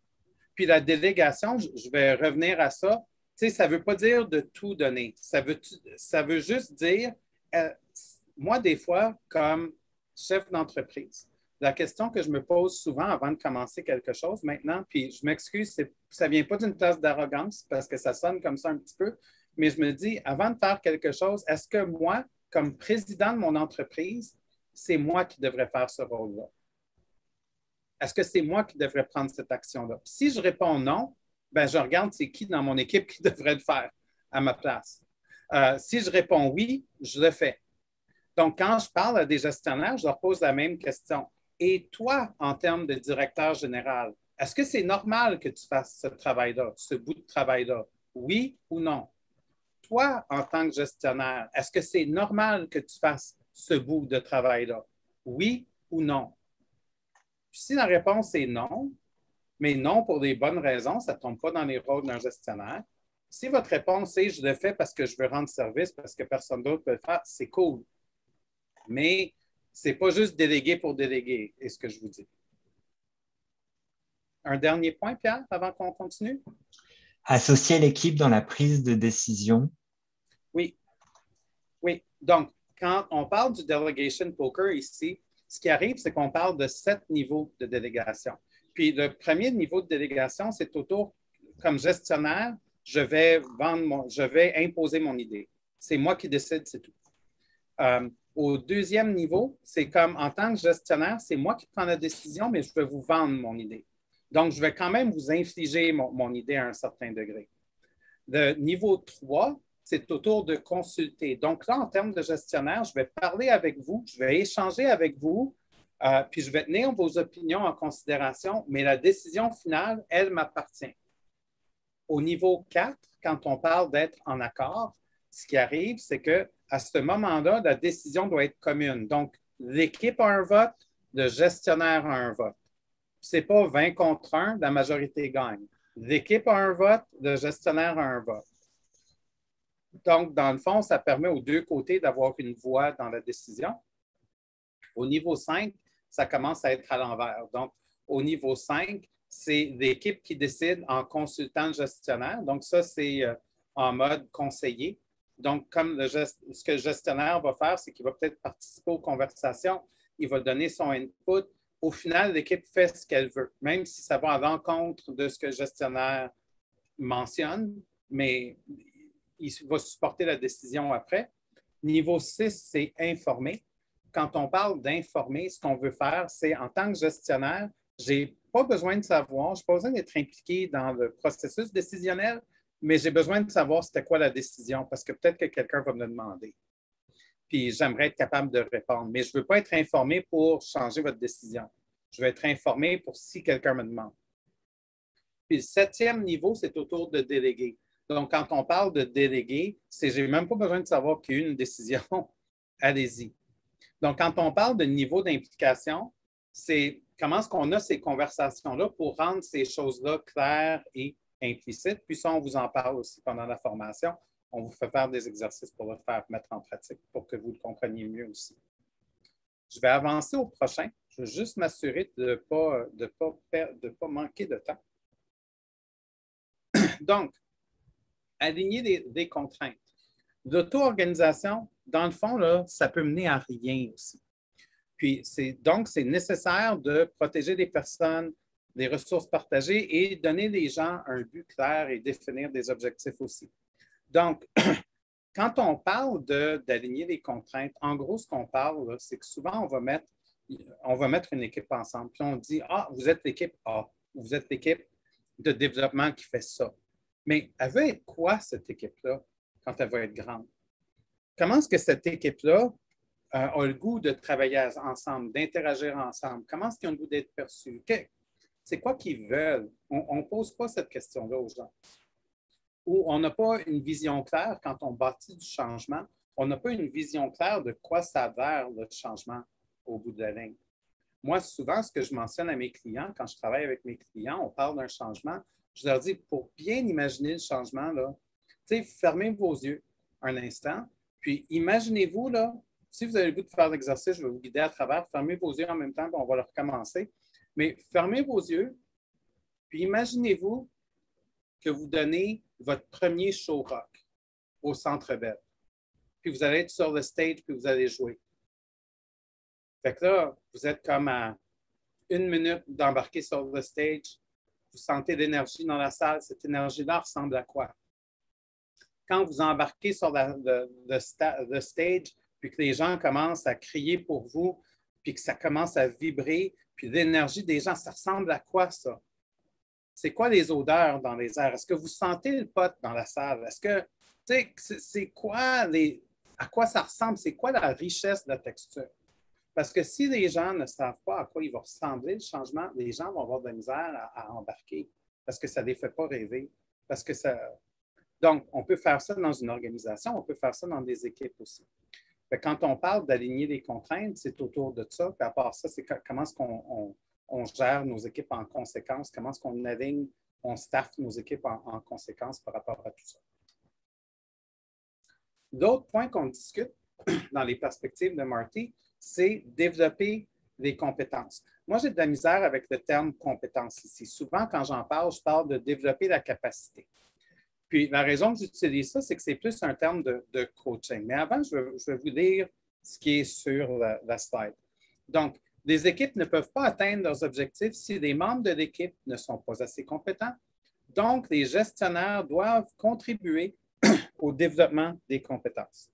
Speaker 1: Puis la délégation, je vais revenir à ça. Tu sais, ça ne veut pas dire de tout donner. Ça veut juste dire, moi, des fois, comme chef d'entreprise, la question que je me pose souvent avant de commencer quelque chose maintenant, puis je m'excuse, ça ne vient pas d'une place d'arrogance parce que ça sonne comme ça un petit peu, mais je me dis, avant de faire quelque chose, est-ce que moi, comme président de mon entreprise, c'est moi qui devrais faire ce rôle-là? Est-ce que c'est moi qui devrais prendre cette action-là? Si je réponds non, ben je regarde c'est qui dans mon équipe qui devrait le faire à ma place. Si je réponds oui, je le fais. Donc, quand je parle à des gestionnaires, je leur pose la même question. Et toi, en termes de directeur général, est-ce que c'est normal que tu fasses ce travail-là, ce bout de travail-là? Oui ou non? Toi, en tant que gestionnaire, est-ce que c'est normal que tu fasses ce bout de travail-là? Oui ou non? Puis si la réponse est non, mais non pour des bonnes raisons, ça ne tombe pas dans les rôles d'un gestionnaire. Si votre réponse est « je le fais parce que je veux rendre service, parce que personne d'autre peut le faire », c'est cool. Mais ce n'est pas juste déléguer pour déléguer, est ce que je vous dis. Un dernier point, Pierre, avant qu'on continue?
Speaker 2: Associer l'équipe dans la prise de décision.
Speaker 1: Oui. Oui. Donc, quand on parle du delegation poker ici, ce qui arrive, c'est qu'on parle de 7 niveaux de délégation. Puis le premier niveau de délégation, c'est autour, comme gestionnaire, je vais imposer mon idée. C'est moi qui décide, c'est tout. Au deuxième niveau, c'est comme en tant que gestionnaire, c'est moi qui prends la décision, mais je vais vous vendre mon idée. Donc, je vais quand même vous infliger mon idée à un certain degré. Le niveau 3, c'est autour de consulter. Donc là, en termes de gestionnaire, je vais parler avec vous, je vais échanger avec vous, puis je vais tenir vos opinions en considération, mais la décision finale, elle m'appartient. Au niveau 4, quand on parle d'être en accord, ce qui arrive, c'est qu'à ce moment-là, la décision doit être commune. Donc, l'équipe a un vote, le gestionnaire a un vote. Ce n'est pas 20 contre 1, la majorité gagne. L'équipe a un vote, le gestionnaire a un vote. Donc, dans le fond, ça permet aux deux côtés d'avoir une voix dans la décision. Au niveau 5, ça commence à être à l'envers. Donc, au niveau 5, c'est l'équipe qui décide en consultant le gestionnaire. Donc, ça, c'est en mode conseiller. Donc, comme ce que le gestionnaire va faire, c'est qu'il va peut-être participer aux conversations, il va donner son input. Au final, l'équipe fait ce qu'elle veut, même si ça va à l'encontre de ce que le gestionnaire mentionne, mais il va supporter la décision après. Niveau 6, c'est informer. Quand on parle d'informer, ce qu'on veut faire, c'est en tant que gestionnaire, je n'ai pas besoin de savoir, je n'ai pas besoin d'être impliqué dans le processus décisionnel, mais j'ai besoin de savoir c'était quoi la décision parce que peut-être que quelqu'un va me le demander. Puis j'aimerais être capable de répondre, mais je ne veux pas être informé pour changer votre décision. Je veux être informé pour si quelqu'un me demande. Puis le 7e niveau, c'est autour de déléguer. Donc, quand on parle de déléguer, c'est j'ai même pas besoin de savoir qu'il y a eu une décision. Allez-y. Donc, quand on parle de niveau d'implication, c'est comment est-ce qu'on a ces conversations-là pour rendre ces choses-là claires et implicites. Puis ça, on vous en parle aussi pendant la formation. On vous fait faire des exercices pour le faire mettre en pratique pour que vous le compreniez mieux aussi. Je vais avancer au prochain. Je veux juste m'assurer de ne pas manquer de temps. Donc, aligner des contraintes. L'auto-organisation, dans le fond, là, ça peut mener à rien aussi. Puis, donc, c'est nécessaire de protéger les personnes, les ressources partagées et donner aux gens un but clair et définir des objectifs aussi. Donc, quand on parle d'aligner les contraintes, en gros, ce qu'on parle, c'est que souvent, on va mettre une équipe ensemble. Puis on dit, ah, vous êtes l'équipe A, vous êtes l'équipe de développement qui fait ça. Mais elle veut être quoi, cette équipe-là, quand elle va être grande? Comment est-ce que cette équipe-là a le goût de travailler ensemble, d'interagir ensemble? Comment est-ce qu'ils ont le goût d'être perçus? C'est quoi qu'ils veulent? On ne pose pas cette question-là aux gens. Ou on n'a pas une vision claire quand on bâtit du changement. On n'a pas une vision claire de quoi s'avère le changement au bout de la ligne. Moi, souvent, ce que je mentionne à mes clients, quand je travaille avec mes clients, on parle d'un changement, je leur dis, pour bien imaginer le changement, là, fermez vos yeux un instant, puis imaginez-vous, là, si vous avez le goût de faire l'exercice, je vais vous guider à travers, fermez vos yeux en même temps, puis on va le recommencer. Mais fermez vos yeux, puis imaginez-vous que vous donnez votre premier show rock au Centre Bell. Puis vous allez être sur le stage, puis vous allez jouer. Fait que là, vous êtes comme à 1 minute d'embarquer sur le stage. Vous sentez l'énergie dans la salle. Cette énergie-là ressemble à quoi? Quand vous embarquez sur le stage, puis que les gens commencent à crier pour vous, puis que ça commence à vibrer, puis l'énergie des gens, ça ressemble à quoi, ça? C'est quoi les odeurs dans les airs? Est-ce que vous sentez le pot dans la salle? Est-ce que, tu sais, c'est quoi à quoi ça ressemble? C'est quoi la richesse de la texture? Parce que si les gens ne savent pas à quoi il va ressembler le changement, les gens vont avoir de la misère à embarquer parce que ça ne les fait pas rêver. Parce que ça... Donc, on peut faire ça dans une organisation, on peut faire ça dans des équipes aussi. Quand on parle d'aligner les contraintes, c'est autour de ça. Puis à part ça, c'est comment est-ce qu'on on gère nos équipes en conséquence, comment est-ce qu'on aligne, on staff nos équipes en conséquence par rapport à tout ça. L'autre point qu'on discute dans les perspectives de Marty, c'est développer les compétences. Moi, j'ai de la misère avec le terme compétence ici. Souvent, quand j'en parle, je parle de développer la capacité. Puis, la raison que j'utilise ça, c'est que c'est plus un terme de coaching. Mais avant, je vais vous lire ce qui est sur la slide. Donc, les équipes ne peuvent pas atteindre leurs objectifs si les membres de l'équipe ne sont pas assez compétents. Donc, les gestionnaires doivent contribuer au développement des compétences.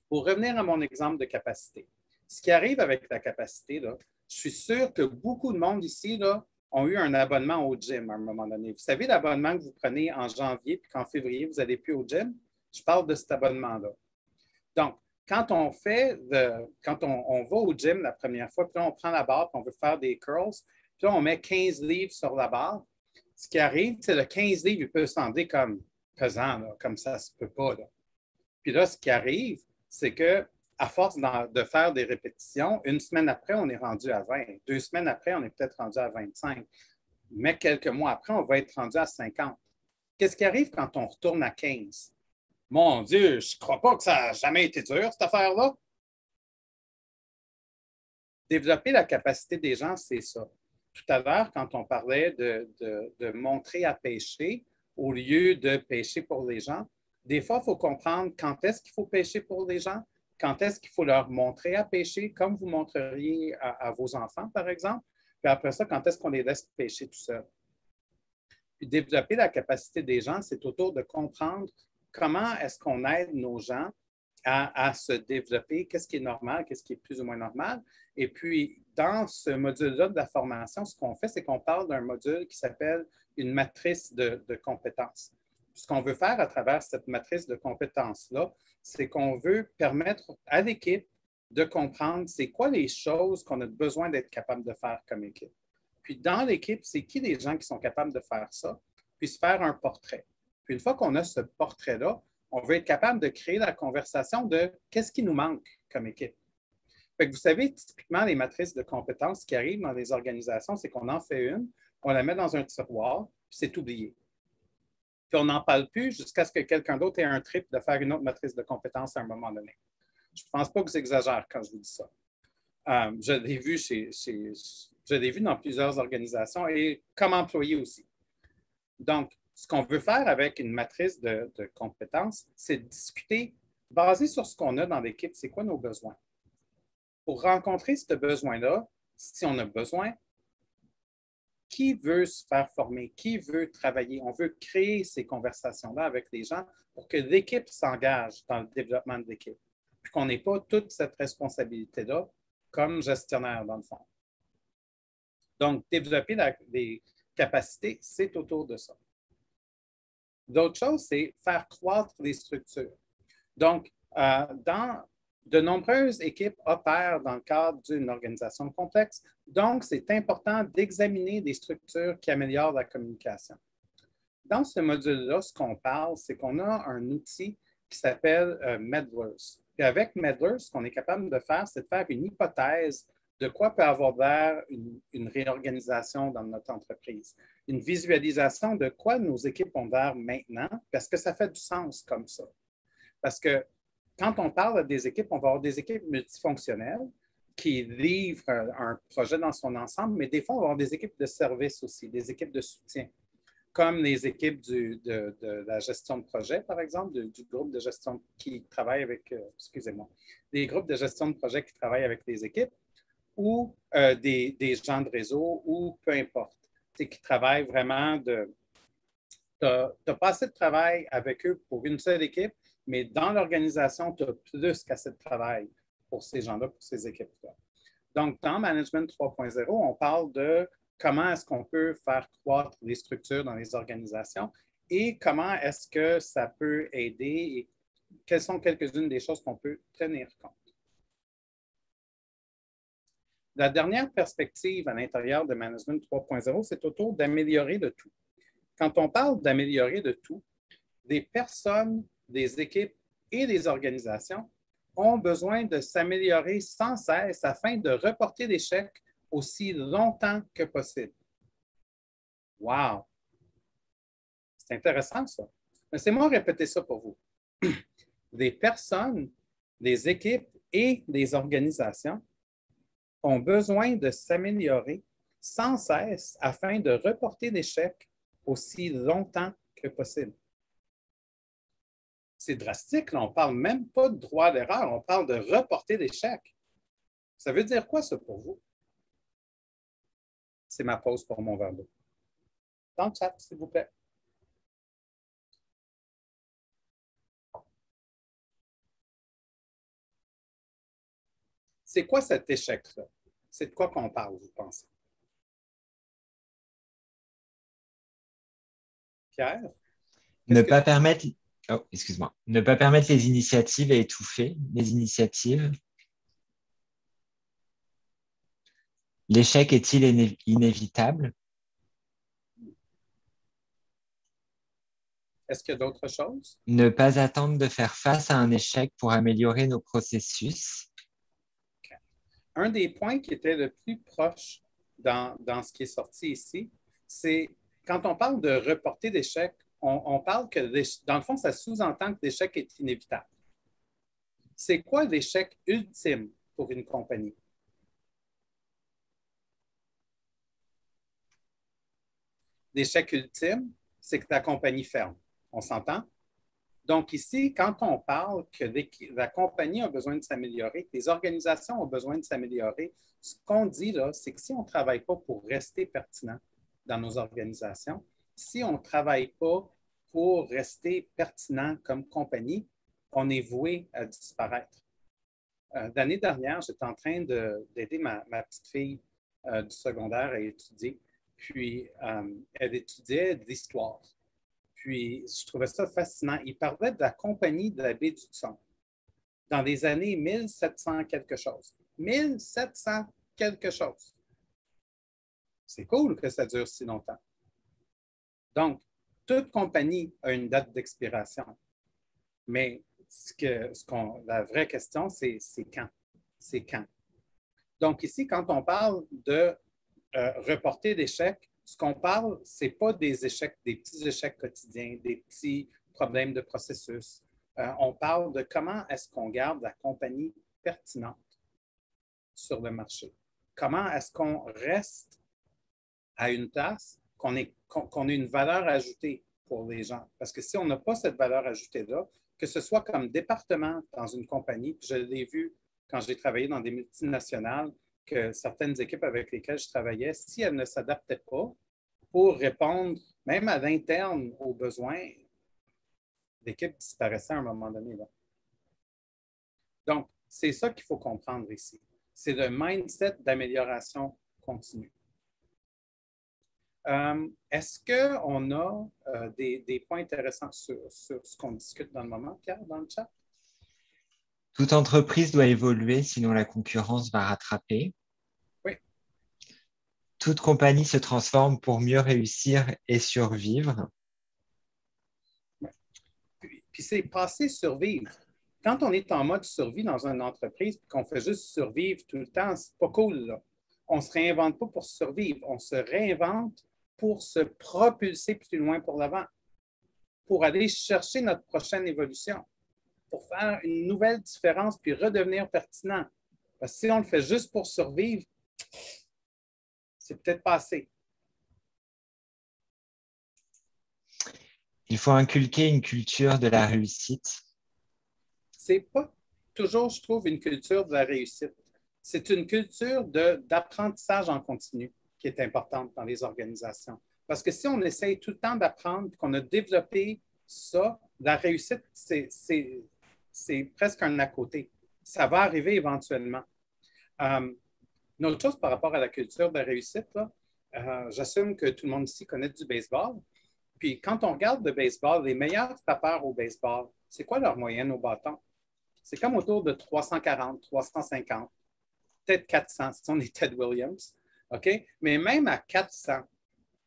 Speaker 1: Pour revenir à mon exemple de capacité, ce qui arrive avec la capacité, là, je suis sûr que beaucoup de monde ici là, ont eu un abonnement au gym à un moment donné. Vous savez, l'abonnement que vous prenez en janvier puis qu'en février, vous n'allez plus au gym? Je parle de cet abonnement-là. Donc, quand on va au gym la première fois, puis là, on prend la barre, puis on veut faire des curls, puis là, on met 15 livres sur la barre. Ce qui arrive, c'est le 15 livres, il peut sembler comme pesant, là, comme ça se peut pas. Là. Puis là, ce qui arrive, c'est qu'à force de faire des répétitions, une semaine après, on est rendu à 20. 2 semaines après, on est peut-être rendu à 25. Mais quelques mois après, on va être rendu à 50. Qu'est-ce qui arrive quand on retourne à 15? Mon Dieu, je ne crois pas que ça n'a jamais été dur, cette affaire-là. Développer la capacité des gens, c'est ça. Tout à l'heure, quand on parlait de montrer à pêcher au lieu de pêcher pour les gens, des fois, il faut comprendre quand est-ce qu'il faut pêcher pour les gens, quand est-ce qu'il faut leur montrer à pêcher, comme vous montreriez à vos enfants, par exemple. Puis après ça, quand est-ce qu'on les laisse pêcher tout seuls. Puis développer la capacité des gens, c'est autour de comprendre comment est-ce qu'on aide nos gens à se développer, qu'est-ce qui est normal, qu'est-ce qui est plus ou moins normal. Et puis, dans ce module-là de la formation, ce qu'on fait, c'est qu'on parle d'un module qui s'appelle une matrice de compétences. Ce qu'on veut faire à travers cette matrice de compétences-là, c'est qu'on veut permettre à l'équipe de comprendre c'est quoi les choses qu'on a besoin d'être capable de faire comme équipe. Puis, dans l'équipe, c'est qui les gens qui sont capables de faire ça, puis se faire un portrait. Puis, une fois qu'on a ce portrait-là, on veut être capable de créer la conversation de qu'est-ce qui nous manque comme équipe. Fait que vous savez, typiquement, les matrices de compétences qui arrivent dans les organisations, c'est qu'on en fait une, on la met dans un tiroir, puis c'est oublié. Puis on n'en parle plus jusqu'à ce que quelqu'un d'autre ait un trip de faire une autre matrice de compétences à un moment donné. Je ne pense pas que j'exagère quand je vous dis ça. Je l'ai vu dans plusieurs organisations et comme employé aussi. Donc, ce qu'on veut faire avec une matrice de compétences, c'est discuter, basé sur ce qu'on a dans l'équipe, c'est quoi nos besoins. Pour rencontrer ce besoin-là, si on a besoin, qui veut se faire former, qui veut travailler. On veut créer ces conversations-là avec les gens pour que l'équipe s'engage dans le développement de l'équipe, puis qu'on n'ait pas toute cette responsabilité-là comme gestionnaire, dans le fond. Donc, développer les capacités, c'est autour de ça. L'autre chose, c'est faire croître les structures. Donc, de nombreuses équipes opèrent dans le cadre d'une organisation complexe. Donc, c'est important d'examiner des structures qui améliorent la communication. Dans ce module-là, ce qu'on parle, c'est qu'on a un outil qui s'appelle Medlers. Et avec Medlers, ce qu'on est capable de faire, c'est de faire une hypothèse de quoi peut avoir l'air une réorganisation dans notre entreprise. Une visualisation de quoi nos équipes ont l'air maintenant, parce que ça fait du sens comme ça. Parce que quand on parle des équipes, on va avoir des équipes multifonctionnelles qui livrent un projet dans son ensemble, mais des fois, on va avoir des équipes de service aussi, des équipes de soutien, comme les équipes de la gestion de projet, par exemple, du groupe de gestion qui travaille avec, des groupes de gestion de projet qui travaillent avec les équipes, ou des gens de réseau, ou peu importe, qui travaillent vraiment tu n'as pas assez de travail avec eux pour une seule équipe, mais dans l'organisation, tu as plus qu'assez de travail pour ces gens-là, pour ces équipes-là. Donc, dans Management 3.0, on parle de comment est-ce qu'on peut faire croître les structures dans les organisations et comment est-ce que ça peut aider et quelles sont quelques-unes des choses qu'on peut tenir compte. La dernière perspective à l'intérieur de Management 3.0, c'est autour d'améliorer le tout. Quand on parle d'améliorer le tout, des personnes, des équipes et des organisations ont besoin de s'améliorer sans cesse afin de reporter l'échec aussi longtemps que possible. Wow! C'est intéressant, ça. Laissez-moi répéter ça pour vous. Des personnes, des équipes et des organisations ont besoin de s'améliorer sans cesse afin de reporter l'échec aussi longtemps que possible. C'est drastique, là. On ne parle même pas de droit à l'erreur, on parle de reporter l'échec. Ça veut dire quoi, ça, pour vous? C'est ma pause pour mon verre d'eau. Dans le chat, s'il vous plaît. C'est quoi cet échec-là? C'est de quoi qu'on parle, vous pensez? Pierre?
Speaker 2: Ne pas permettre, oh, excuse-moi, ne pas permettre les initiatives et étouffer les initiatives. L'échec est-il inévitable?
Speaker 1: Est-ce qu'il y a d'autres choses?
Speaker 2: Ne pas attendre de faire face à un échec pour améliorer nos processus.
Speaker 1: Okay. Un des points qui était le plus proche dans ce qui est sorti ici, c'est quand on parle de reporter l'échec, on parle que, dans le fond, ça sous-entend que l'échec est inévitable. C'est quoi l'échec ultime pour une compagnie? L'échec ultime, c'est que la compagnie ferme. On s'entend? Donc ici, quand on parle que la compagnie a besoin de s'améliorer, que les organisations ont besoin de s'améliorer, ce qu'on dit là, c'est que si on ne travaille pas pour rester pertinent dans nos organisations, si on ne travaille pas pour rester pertinent comme compagnie, on est voué à disparaître. L'année dernière, j'étais en train d'aider ma petite fille du secondaire à étudier, puis elle étudiait de l'histoire. Puis, je trouvais ça fascinant. Il parlait de la compagnie de la baie du Son dans les années 1700 quelque chose. 1700 quelque chose. C'est cool que ça dure si longtemps. Donc, toute compagnie a une date d'expiration. Mais la vraie question, c'est quand? C'est quand? Donc, ici, quand on parle de reporter d'échecs, ce qu'on parle, ce n'est pas des échecs, des petits échecs quotidiens, des petits problèmes de processus. On parle de comment est-ce qu'on garde la compagnie pertinente sur le marché. Comment est-ce qu'on reste à une place, qu'on ait une valeur ajoutée pour les gens. Parce que si on n'a pas cette valeur ajoutée-là, que ce soit comme département dans une compagnie, je l'ai vu quand j'ai travaillé dans des multinationales, que certaines équipes avec lesquelles je travaillais, si elles ne s'adaptaient pas pour répondre même à l'interne aux besoins, l'équipe disparaissait à un moment donné. Là. Donc, c'est ça qu'il faut comprendre ici. C'est le mindset d'amélioration continue. Est-ce qu'on a des points intéressants sur ce qu'on discute dans le moment, Pierre, dans le chat?
Speaker 2: Toute entreprise doit évoluer, sinon la concurrence va rattraper.
Speaker 1: Oui.
Speaker 2: Toute compagnie se transforme pour mieux réussir et survivre.
Speaker 1: Puis c'est passer survivre. Quand on est en mode survie dans une entreprise et qu'on fait juste survivre tout le temps, c'est pas cool. Là. On ne se réinvente pas pour survivre, on se réinvente pour se propulser plus loin pour l'avant, pour aller chercher notre prochaine évolution, pour faire une nouvelle différence puis redevenir pertinent. Parce que si on le fait juste pour survivre, c'est peut-être pas assez.
Speaker 2: Il faut inculquer une culture de la réussite.
Speaker 1: C'est pas toujours, je trouve, une culture de la réussite. C'est une culture d'apprentissage en continu qui est importante dans les organisations. Parce que si on essaye tout le temps d'apprendre, qu'on a développé ça, la réussite, c'est presque un à côté. Ça va arriver éventuellement. Une autre chose par rapport à la culture de la réussite, j'assume que tout le monde ici connaît du baseball. Puis quand on regarde le baseball, les meilleurs frappeurs au baseball, c'est quoi leur moyenne au bâton? C'est comme autour de 340, 350, peut-être 400 si on est Ted Williams. OK? Mais même à 400,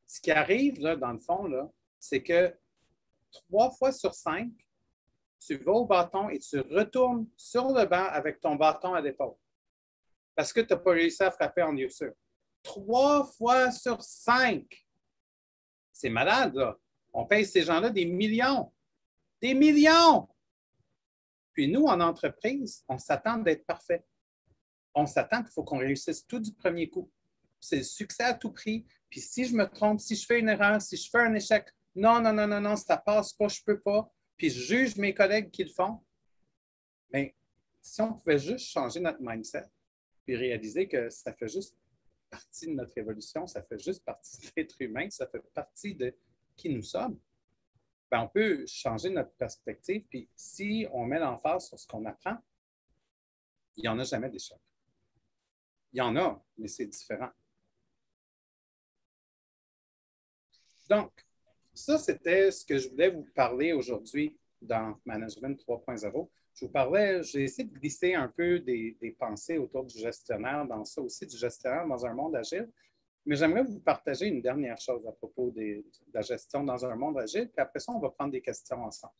Speaker 1: ce qui arrive, là, dans le fond, là, c'est que 3 fois sur 5, tu vas au bâton et tu retournes sur le banc avec ton bâton à l'épaule. Parce que tu n'as pas réussi à frapper en lieu sûr. 3 fois sur 5. C'est malade, là. On paye ces gens-là des millions. Des millions! Puis nous, en entreprise, on s'attend d'être parfait. On s'attend qu'il faut qu'on réussisse tout du premier coup. C'est le succès à tout prix. Puis si je me trompe, si je fais une erreur, si je fais un échec, non, non, non, non, non, ça passe pas, je peux pas. Puis je juge mes collègues qui le font. Mais si on pouvait juste changer notre mindset, puis réaliser que ça fait juste partie de notre évolution, ça fait juste partie de l'être humain, ça fait partie de qui nous sommes, bien, on peut changer notre perspective. Puis si on met l'emphase sur ce qu'on apprend, il n'y en a jamais d'échec. Il y en a, mais c'est différent. Donc, ça, c'était ce que je voulais vous parler aujourd'hui dans Management 3.0. Je vous parlais, j'ai essayé de glisser un peu des pensées autour du gestionnaire, dans ça aussi, du gestionnaire dans un monde agile. Mais j'aimerais vous partager une dernière chose à propos de la gestion dans un monde agile, puis après ça, on va prendre des questions ensemble.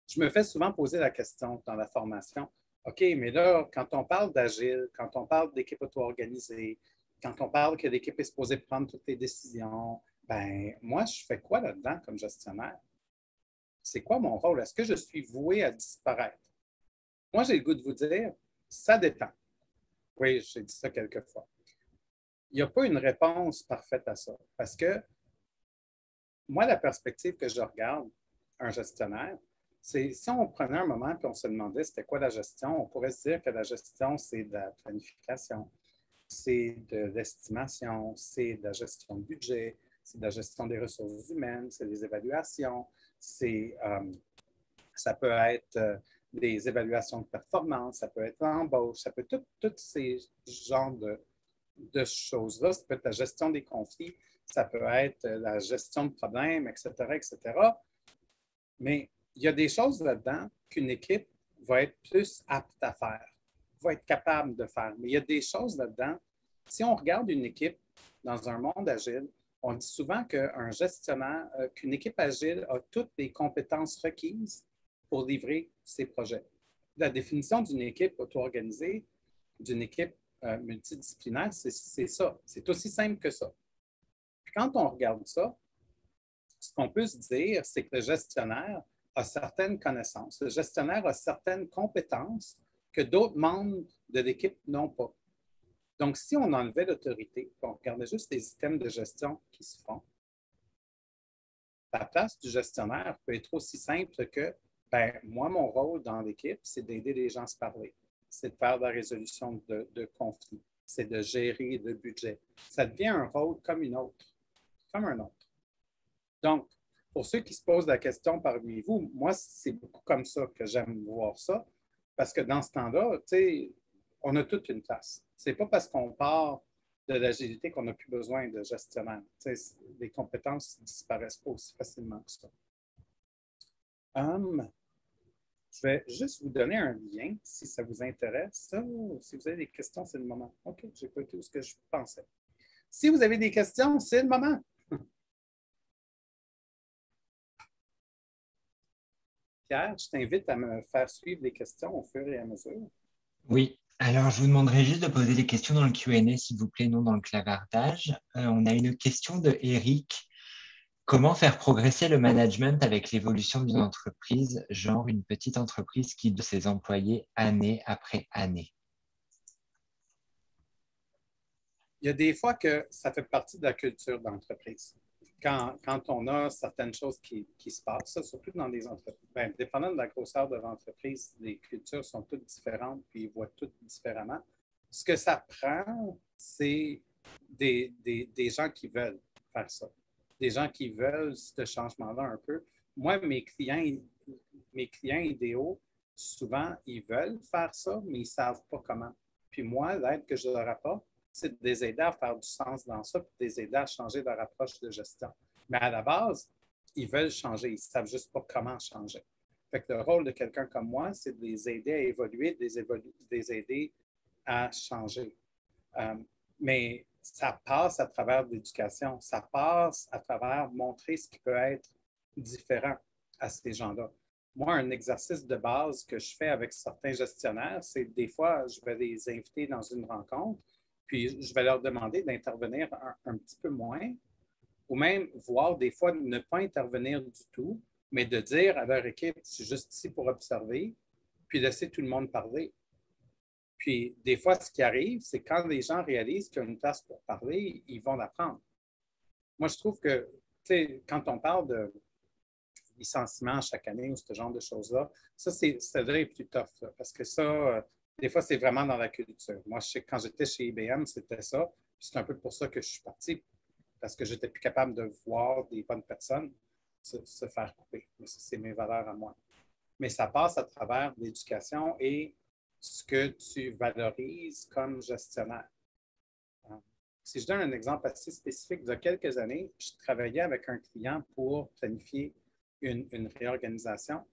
Speaker 1: Je me fais souvent poser la question dans la formation, OK, mais là, quand on parle d'agile, quand on parle d'équipe auto-organisée, quand on parle que l'équipe est supposée prendre toutes les décisions, ben moi, je fais quoi là-dedans comme gestionnaire? C'est quoi mon rôle? Est-ce que je suis voué à disparaître? Moi, j'ai le goût de vous dire, ça dépend. Oui, j'ai dit ça quelques fois. Il n'y a pas une réponse parfaite à ça. Parce que moi, la perspective que je regarde un gestionnaire, c'est si on prenait un moment et on se demandait c'était quoi la gestion, on pourrait se dire que la gestion, c'est de la planification, c'est de l'estimation, c'est de la gestion de budget, c'est de la gestion des ressources humaines, c'est des évaluations, ça peut être des évaluations de performance, ça peut être l'embauche, ça peut être tous ces genres de choses-là. Ça peut être la gestion des conflits, ça peut être la gestion de problèmes, etc., etc. Mais il y a des choses là-dedans qu'une équipe va être plus apte à faire, va être capable de faire. Mais il y a des choses là-dedans, si on regarde une équipe dans un monde agile, on dit souvent qu'un gestionnaire, qu'une équipe agile a toutes les compétences requises pour livrer ses projets. La définition d'une équipe auto-organisée, d'une équipe multidisciplinaire, c'est ça. C'est aussi simple que ça. Puis quand on regarde ça, ce qu'on peut se dire, c'est que le gestionnaire a certaines connaissances. Le gestionnaire a certaines compétences que d'autres membres de l'équipe n'ont pas. Donc, si on enlevait l'autorité, on regardait juste les systèmes de gestion qui se font, la place du gestionnaire peut être aussi simple que, ben, moi, mon rôle dans l'équipe, c'est d'aider les gens à se parler, c'est de faire de la résolution de conflits, c'est de gérer le budget. Ça devient un rôle comme une autre, comme un autre. Donc, pour ceux qui se posent la question parmi vous, moi, c'est beaucoup comme ça que j'aime voir ça, parce que dans ce temps-là, tu sais, on a toute une place. C'est pas parce qu'on part de l'agilité qu'on n'a plus besoin de gestionnaire. Tu sais, les compétences ne disparaissent pas aussi facilement que ça. Je vais juste vous donner un lien si ça vous intéresse. Si vous avez des questions, c'est le moment. OK, j'ai pas tout ce que je pensais. Si vous avez des questions, c'est le moment. Pierre, je t'invite à me faire suivre les questions au fur et à mesure.
Speaker 2: Oui, alors je vous demanderai juste de poser des questions dans le Q&A, s'il vous plaît, non dans le clavardage. On a une question de Eric. Comment faire progresser le management avec l'évolution d'une entreprise, genre une petite entreprise qui de ses employés année après année?
Speaker 1: Il y a des fois que ça fait partie de la culture d'entreprise. Quand on a certaines choses qui se passent, surtout dans des entreprises, bien, dépendant de la grosseur de l'entreprise, les cultures sont toutes différentes, puis ils voient toutes différemment. Ce que ça prend, c'est des gens qui veulent faire ça, des gens qui veulent ce changement-là un peu. Moi, mes clients idéaux, souvent, ils veulent faire ça, mais ils ne savent pas comment. Puis moi, l'aide que je leur apporte, c'est de les aider à faire du sens dans ça, puis de les aider à changer leur approche de gestion. Mais à la base, ils veulent changer, ils ne savent juste pas comment changer. Fait que le rôle de quelqu'un comme moi, c'est de les aider à évoluer, de les aider à changer. Mais ça passe à travers l'éducation, ça passe à travers montrer ce qui peut être différent. à ces gens-là. Moi, un exercice de base que je fais avec certains gestionnaires, c'est des fois, je vais les inviter dans une rencontre, puis je vais leur demander d'intervenir un petit peu moins, ou même voir des fois ne pas intervenir du tout, mais de dire à leur équipe, je suis juste ici pour observer, puis laisser tout le monde parler. Puis des fois, ce qui arrive, c'est quand les gens réalisent qu'il y a une place pour parler, ils vont l'apprendre. Moi, je trouve que, tu sais, quand on parle de licenciement chaque année ou ce genre de choses-là, ça, c'est plus tough, là, parce que ça, des fois, c'est vraiment dans la culture. Moi, je sais que quand j'étais chez IBM, c'était ça. C'est un peu pour ça que je suis parti, parce que j'étais plus capable de voir des bonnes personnes se faire couper. Mais ça, c'est mes valeurs à moi. Mais ça passe à travers l'éducation et ce que tu valorises comme gestionnaire. Si je donne un exemple assez spécifique, il y a quelques années, je travaillais avec un client pour planifier une réorganisation.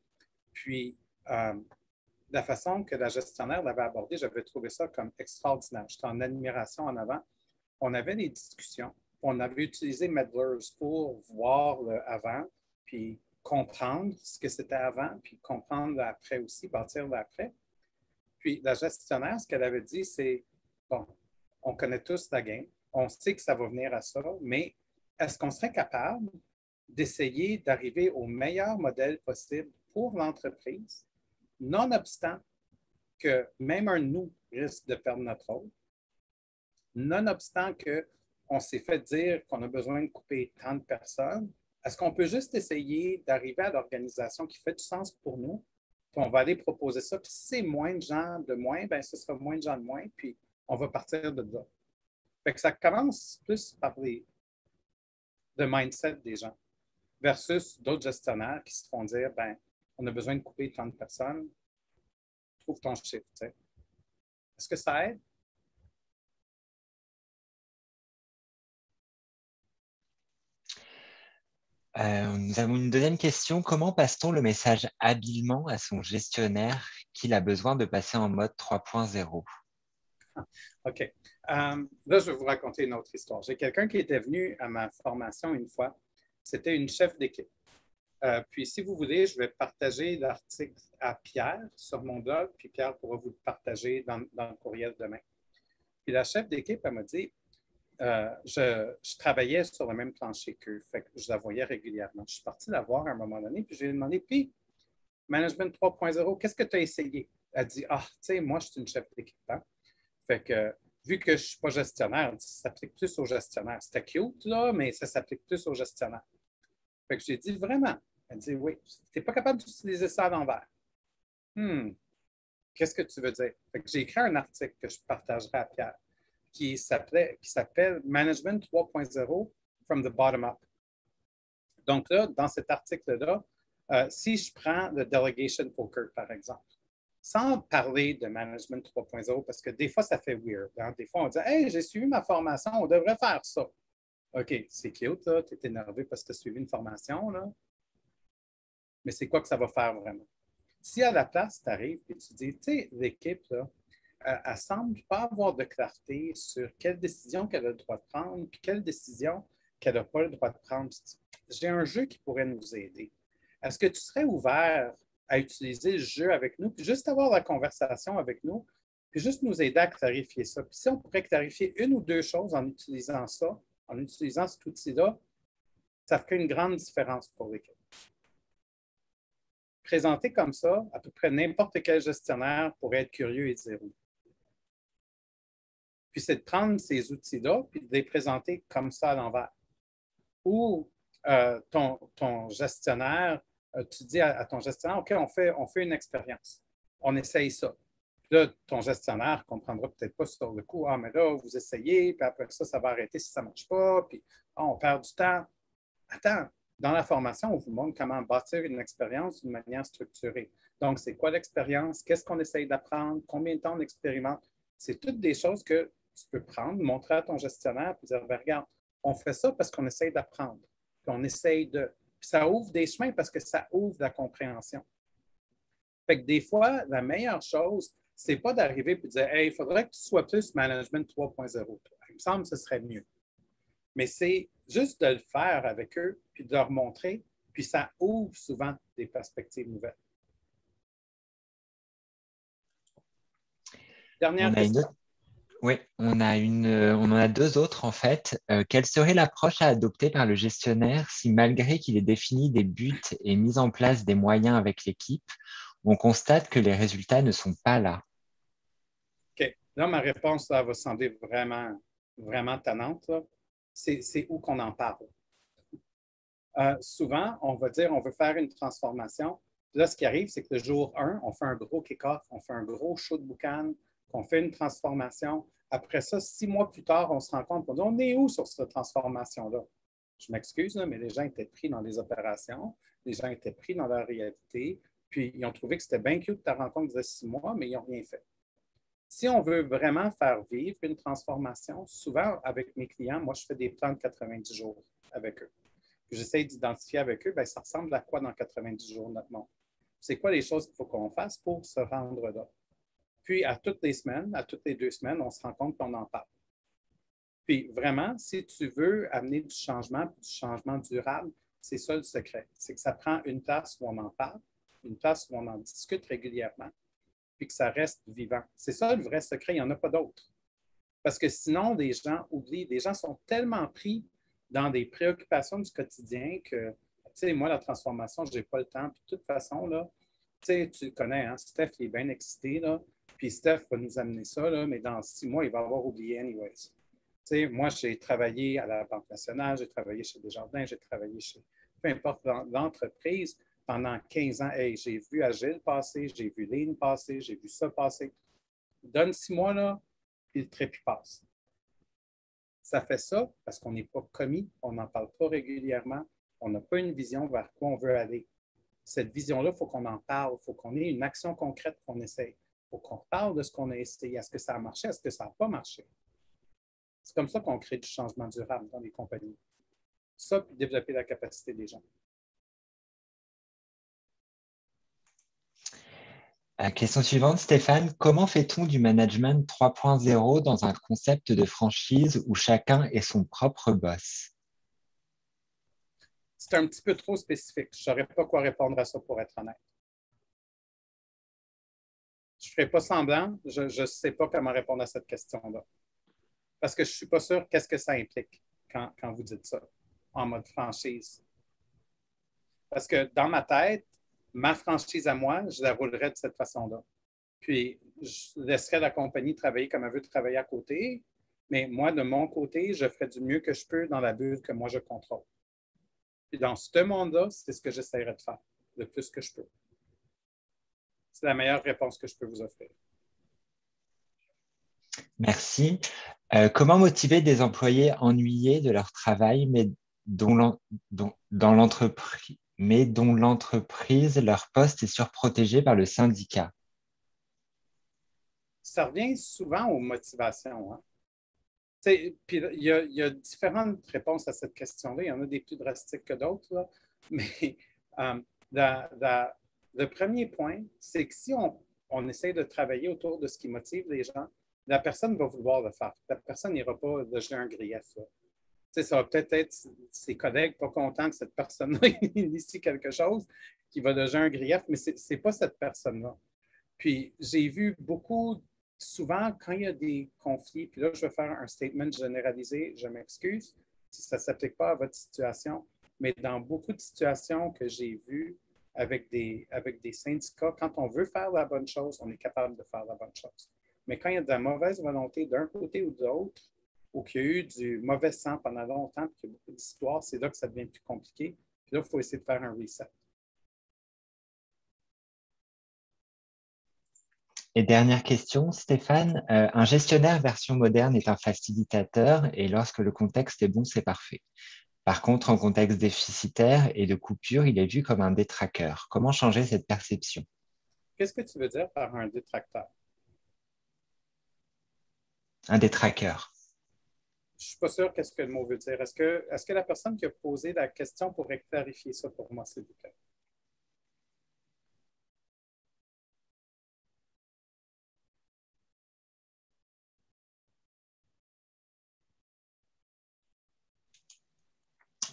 Speaker 1: Puis, la façon que la gestionnaire l'avait abordé, j'avais trouvé ça comme extraordinaire. J'étais en admiration en avant. On avait des discussions. On avait utilisé Medlers pour voir le avant, puis comprendre ce que c'était avant, puis comprendre l'après aussi, bâtir l'après. Puis la gestionnaire, ce qu'elle avait dit, c'est, bon, on connaît tous la game, on sait que ça va venir à ça, mais est-ce qu'on serait capable d'essayer d'arriver au meilleur modèle possible pour l'entreprise, nonobstant que même un nous risque de perdre notre rôle, nonobstant qu'on s'est fait dire qu'on a besoin de couper tant de personnes, est-ce qu'on peut juste essayer d'arriver à l'organisation qui fait du sens pour nous, puis on va aller proposer ça, puis si c'est moins de gens de moins, bien, ce sera moins de gens de moins, puis on va partir de là. Fait que ça commence plus par le mindset des gens versus d'autres gestionnaires qui se font dire, ben, on a besoin de couper tant de personnes, trouve ton chiffre. T'sais. Est-ce que ça aide?
Speaker 2: Nous avons une deuxième question. Comment passe-t-on le message habilement à son gestionnaire qu'il a besoin de passer en mode 3.0?
Speaker 1: OK. Là, je vais vous raconter une autre histoire. J'ai quelqu'un qui était venu à ma formation une fois. C'était une chef d'équipe. Puis, si vous voulez, je vais partager l'article à Pierre sur mon blog, puis Pierre pourra vous le partager dans le courriel demain. Puis, la chef d'équipe, elle m'a dit, je travaillais sur le même plancher qu'eux, fait que je la voyais régulièrement. Je suis parti la voir à un moment donné, puis je lui ai demandé, puis, Management 3.0, qu'est-ce que tu as essayé? Elle dit, ah, tu sais, moi, je suis une chef d'équipe. Hein? Fait que, vu que je ne suis pas gestionnaire, ça s'applique plus aux gestionnaires. C'était cute, là, mais ça s'applique plus aux gestionnaires. Fait que j'ai dit, vraiment? Elle dit, oui. Tu n'es pas capable d'utiliser ça à l'envers. Qu'est-ce que tu veux dire? Fait que j'ai écrit un article que je partagerai à Pierre qui s'appelle Management 3.0 from the bottom up. Donc là, dans cet article-là, si je prends le delegation poker, par exemple, sans parler de management 3.0, parce que des fois, ça fait weird. Hein? Des fois, on dit, hey, j'ai suivi ma formation, on devrait faire ça. OK, c'est cute, tu es énervé parce que tu as suivi une formation, là. Mais c'est quoi que ça va faire vraiment? Si à la place, tu arrives et tu dis, tu sais, l'équipe, là, elle semble pas avoir de clarté sur quelle décision qu'elle a le droit de prendre, puis quelle décision qu'elle n'a pas le droit de prendre. J'ai un jeu qui pourrait nous aider. Est-ce que tu serais ouvert à utiliser le jeu avec nous, puis juste avoir la conversation avec nous, puis juste nous aider à clarifier ça? Puis si on pourrait clarifier une ou deux choses en utilisant ça, en utilisant cet outil-là, ça ferait une grande différence pour l'équipe. Présenté comme ça, à peu près n'importe quel gestionnaire pourrait être curieux et dire oui. Puis c'est de prendre ces outils-là puis de les présenter comme ça à l'envers. Ou ton gestionnaire, tu dis à ton gestionnaire, OK, on fait une expérience. On essaye ça. Puis là, ton gestionnaire ne comprendra peut-être pas sur le coup, ah, mais là, vous essayez, puis après ça, ça va arrêter si ça ne marche pas, puis on perd du temps. Attends, dans la formation, on vous montre comment bâtir une expérience d'une manière structurée. Donc, c'est quoi l'expérience? Qu'est-ce qu'on essaye d'apprendre? Combien de temps on expérimente? C'est toutes des choses que tu peux prendre, montrer à ton gestionnaire et dire, ben, regarde, on fait ça parce qu'on essaye d'apprendre. Puis on essaye de. Puis ça ouvre des chemins parce que ça ouvre la compréhension. Fait que des fois, la meilleure chose, c'est pas d'arriver et de dire, hey, il faudrait que tu sois plus management 3.0. Il me semble que ce serait mieux. Mais c'est juste de le faire avec eux, puis de leur montrer, Puis ça ouvre souvent des perspectives nouvelles. Dernière
Speaker 2: On a une
Speaker 1: question.
Speaker 2: autre. Oui, on en a deux autres en fait. Quelle serait l'approche à adopter par le gestionnaire si, malgré qu'il ait défini des buts et mis en place des moyens avec l'équipe, on constate que les résultats ne sont pas là?
Speaker 1: OK. Là, ma réponse là, va sembler vraiment, vraiment tannante. C'est où qu'on en parle. Souvent, on va dire on veut faire une transformation. Là, ce qui arrive, c'est que le jour 1, on fait un gros kick-off, on fait un gros show de boucan, on fait une transformation. Après ça, 6 mois plus tard, on se rend compte, on est où sur cette transformation-là? Je m'excuse, mais les gens étaient pris dans les opérations, les gens étaient pris dans leur réalité, puis ils ont trouvé que c'était bien cute ta rencontre de 6 mois, mais ils n'ont rien fait. Si on veut vraiment faire vivre une transformation, souvent avec mes clients, moi, je fais des plans de 90 jours avec eux. J'essaie d'identifier avec eux, bien, ça ressemble à quoi dans 90 jours notre monde? C'est quoi les choses qu'il faut qu'on fasse pour se rendre là? Puis, à toutes les semaines, à toutes les 2 semaines, on se rend compte qu'on en parle. Puis, vraiment, si tu veux amener du changement durable, c'est ça le secret. C'est que ça prend une place où on en parle, une place où on en discute régulièrement, puis que ça reste vivant. C'est ça le vrai secret, il n'y en a pas d'autre. Parce que sinon, des gens oublient, des gens sont tellement pris dans des préoccupations du quotidien que, tu sais, moi, la transformation, je n'ai pas le temps. Puis de toute façon, là, tu sais, tu le connais, hein, Steph, il est bien excité, là. Puis Steph va nous amener ça, là, mais dans 6 mois, il va avoir oublié anyways. Tu sais, moi, j'ai travaillé à la Banque nationale, j'ai travaillé chez Desjardins, j'ai travaillé chez, peu importe l'entreprise, pendant 15 ans. Hey, j'ai vu Agile passer, j'ai vu Lean passer, j'ai vu ça passer. Donne 6 mois, là, puis le trépied passe. Ça fait ça parce qu'on n'est pas commis, on n'en parle pas régulièrement, on n'a pas une vision vers quoi on veut aller. Cette vision-là, il faut qu'on en parle, il faut qu'on ait une action concrète qu'on essaye. Il faut qu'on parle de ce qu'on a essayé. Est-ce que ça a marché? Est-ce que ça n'a pas marché? C'est comme ça qu'on crée du changement durable dans les compagnies. Ça, puis développer la capacité des gens.
Speaker 2: Question suivante, Stéphane. Comment fait-on du management 3.0 dans un concept de franchise où chacun est son propre boss?
Speaker 1: C'est un petit peu trop spécifique. Je ne saurais pas quoi répondre à ça pour être honnête. Je ne ferai pas semblant. Je ne sais pas comment répondre à cette question-là. Parce que je ne suis pas sûr qu'est-ce que ça implique quand vous dites ça en mode franchise. Parce que dans ma tête, ma franchise à moi, je la roulerais de cette façon-là. Puis, je laisserais la compagnie travailler comme elle veut travailler à côté. Mais moi, de mon côté, je ferai du mieux que je peux dans la bulle que moi, je contrôle. Puis, dans ce monde-là, c'est ce que j'essaierai de faire le plus que je peux. C'est la meilleure réponse que je peux vous offrir.
Speaker 2: Merci. Comment motiver des employés ennuyés de leur travail, mais dont l'entreprise, leur poste est surprotégé par le syndicat?
Speaker 1: Ça revient souvent aux motivations. Hein? Puis il y a différentes réponses à cette question-là. Il y en a des plus drastiques que d'autres. Là. Mais euh, le premier point, c'est que si on essaie de travailler autour de ce qui motive les gens, la personne va vouloir le faire. La personne n'ira pas loger un grief. Ça va peut-être être ses collègues pas contents que cette personne-là initie quelque chose qui va loger un grief, mais ce n'est pas cette personne-là. Puis j'ai vu beaucoup, souvent, quand il y a des conflits, puis là, je vais faire un statement généralisé, je m'excuse si ça ne s'applique pas à votre situation, mais dans beaucoup de situations que j'ai vues avec des syndicats, quand on veut faire la bonne chose, on est capable de faire la bonne chose. Mais quand il y a de la mauvaise volonté d'un côté ou de l'autre, ou qu'il y a eu du mauvais sang pendant longtemps, puis qu'il y a beaucoup d'histoires, c'est là que ça devient plus compliqué. Puis là, il faut essayer de faire un reset.
Speaker 2: Et dernière question, Stéphane. Un gestionnaire version moderne est un facilitateur et lorsque le contexte est bon, c'est parfait. Par contre, en contexte déficitaire et de coupure, il est vu comme un détraqueur. Comment changer cette perception?
Speaker 1: Qu'est-ce que tu veux dire par un détracteur?
Speaker 2: Un détraqueur.
Speaker 1: Je ne suis pas sûr qu'est-ce que le mot veut dire. Est-ce que la personne qui a posé la question pourrait clarifier ça pour moi, s'il vous plaît?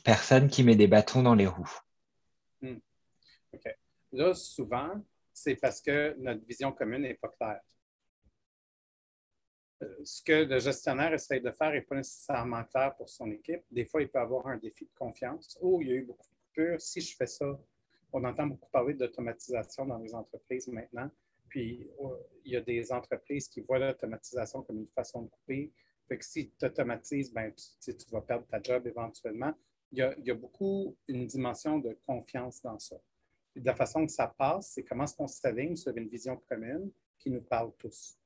Speaker 2: Personne qui met des bâtons dans les roues.
Speaker 1: Hmm. OK. Là, souvent, c'est parce que notre vision commune n'est pas claire. Ce que le gestionnaire essaye de faire n'est pas nécessairement clair pour son équipe. Des fois, il peut avoir un défi de confiance. Oh, il y a eu beaucoup de coupures. Si je fais ça, on entend beaucoup parler d'automatisation dans les entreprises maintenant. Puis, il y a des entreprises qui voient l'automatisation comme une façon de couper. Fait que si tu automatises, ben, tu vas perdre ta job éventuellement. Il y a beaucoup une dimension de confiance dans ça. Puis de la façon que ça passe, c'est comment est-ce qu'on s'aligne sur une vision commune qui nous parle tous.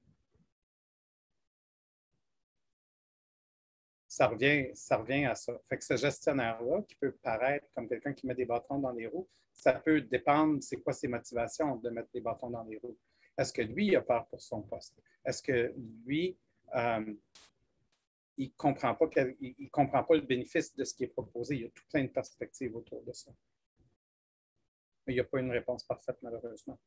Speaker 1: Ça revient à ça. Fait que ce gestionnaire-là, qui peut paraître comme quelqu'un qui met des bâtons dans les roues, ça peut dépendre, c'est quoi ses motivations de mettre des bâtons dans les roues. Est-ce que lui, il a peur pour son poste? Est-ce que lui, il ne comprend pas le bénéfice de ce qui est proposé? Il y a tout plein de perspectives autour de ça. Mais il n'y a pas une réponse parfaite, malheureusement.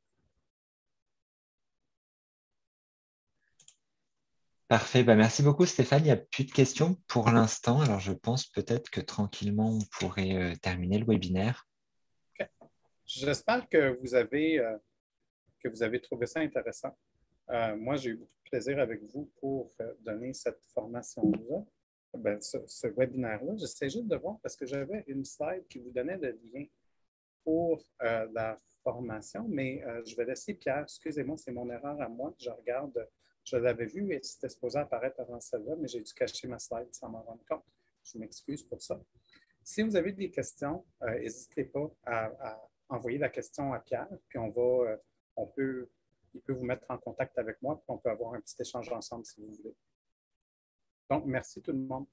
Speaker 2: Parfait. Bah, merci beaucoup, Stéphane. Il n'y a plus de questions pour l'instant. Alors, je pense peut-être que tranquillement, on pourrait terminer le webinaire.
Speaker 1: Okay. J'espère que vous avez trouvé ça intéressant. Moi, j'ai eu beaucoup de plaisir avec vous pour donner cette formation-là, ben, ce webinaire-là. J'essaie juste de voir parce que j'avais une slide qui vous donnait le lien pour la formation, mais je vais laisser Pierre, excusez-moi, c'est mon erreur à moi. Je regarde, je l'avais vu et c'était supposé apparaître avant celle-là, mais j'ai dû cacher ma slide sans m'en rendre compte. Je m'excuse pour ça. Si vous avez des questions, n'hésitez pas à envoyer la question à Pierre, puis il peut vous mettre en contact avec moi, puis on peut avoir un petit échange ensemble si vous voulez. Donc, merci tout le monde.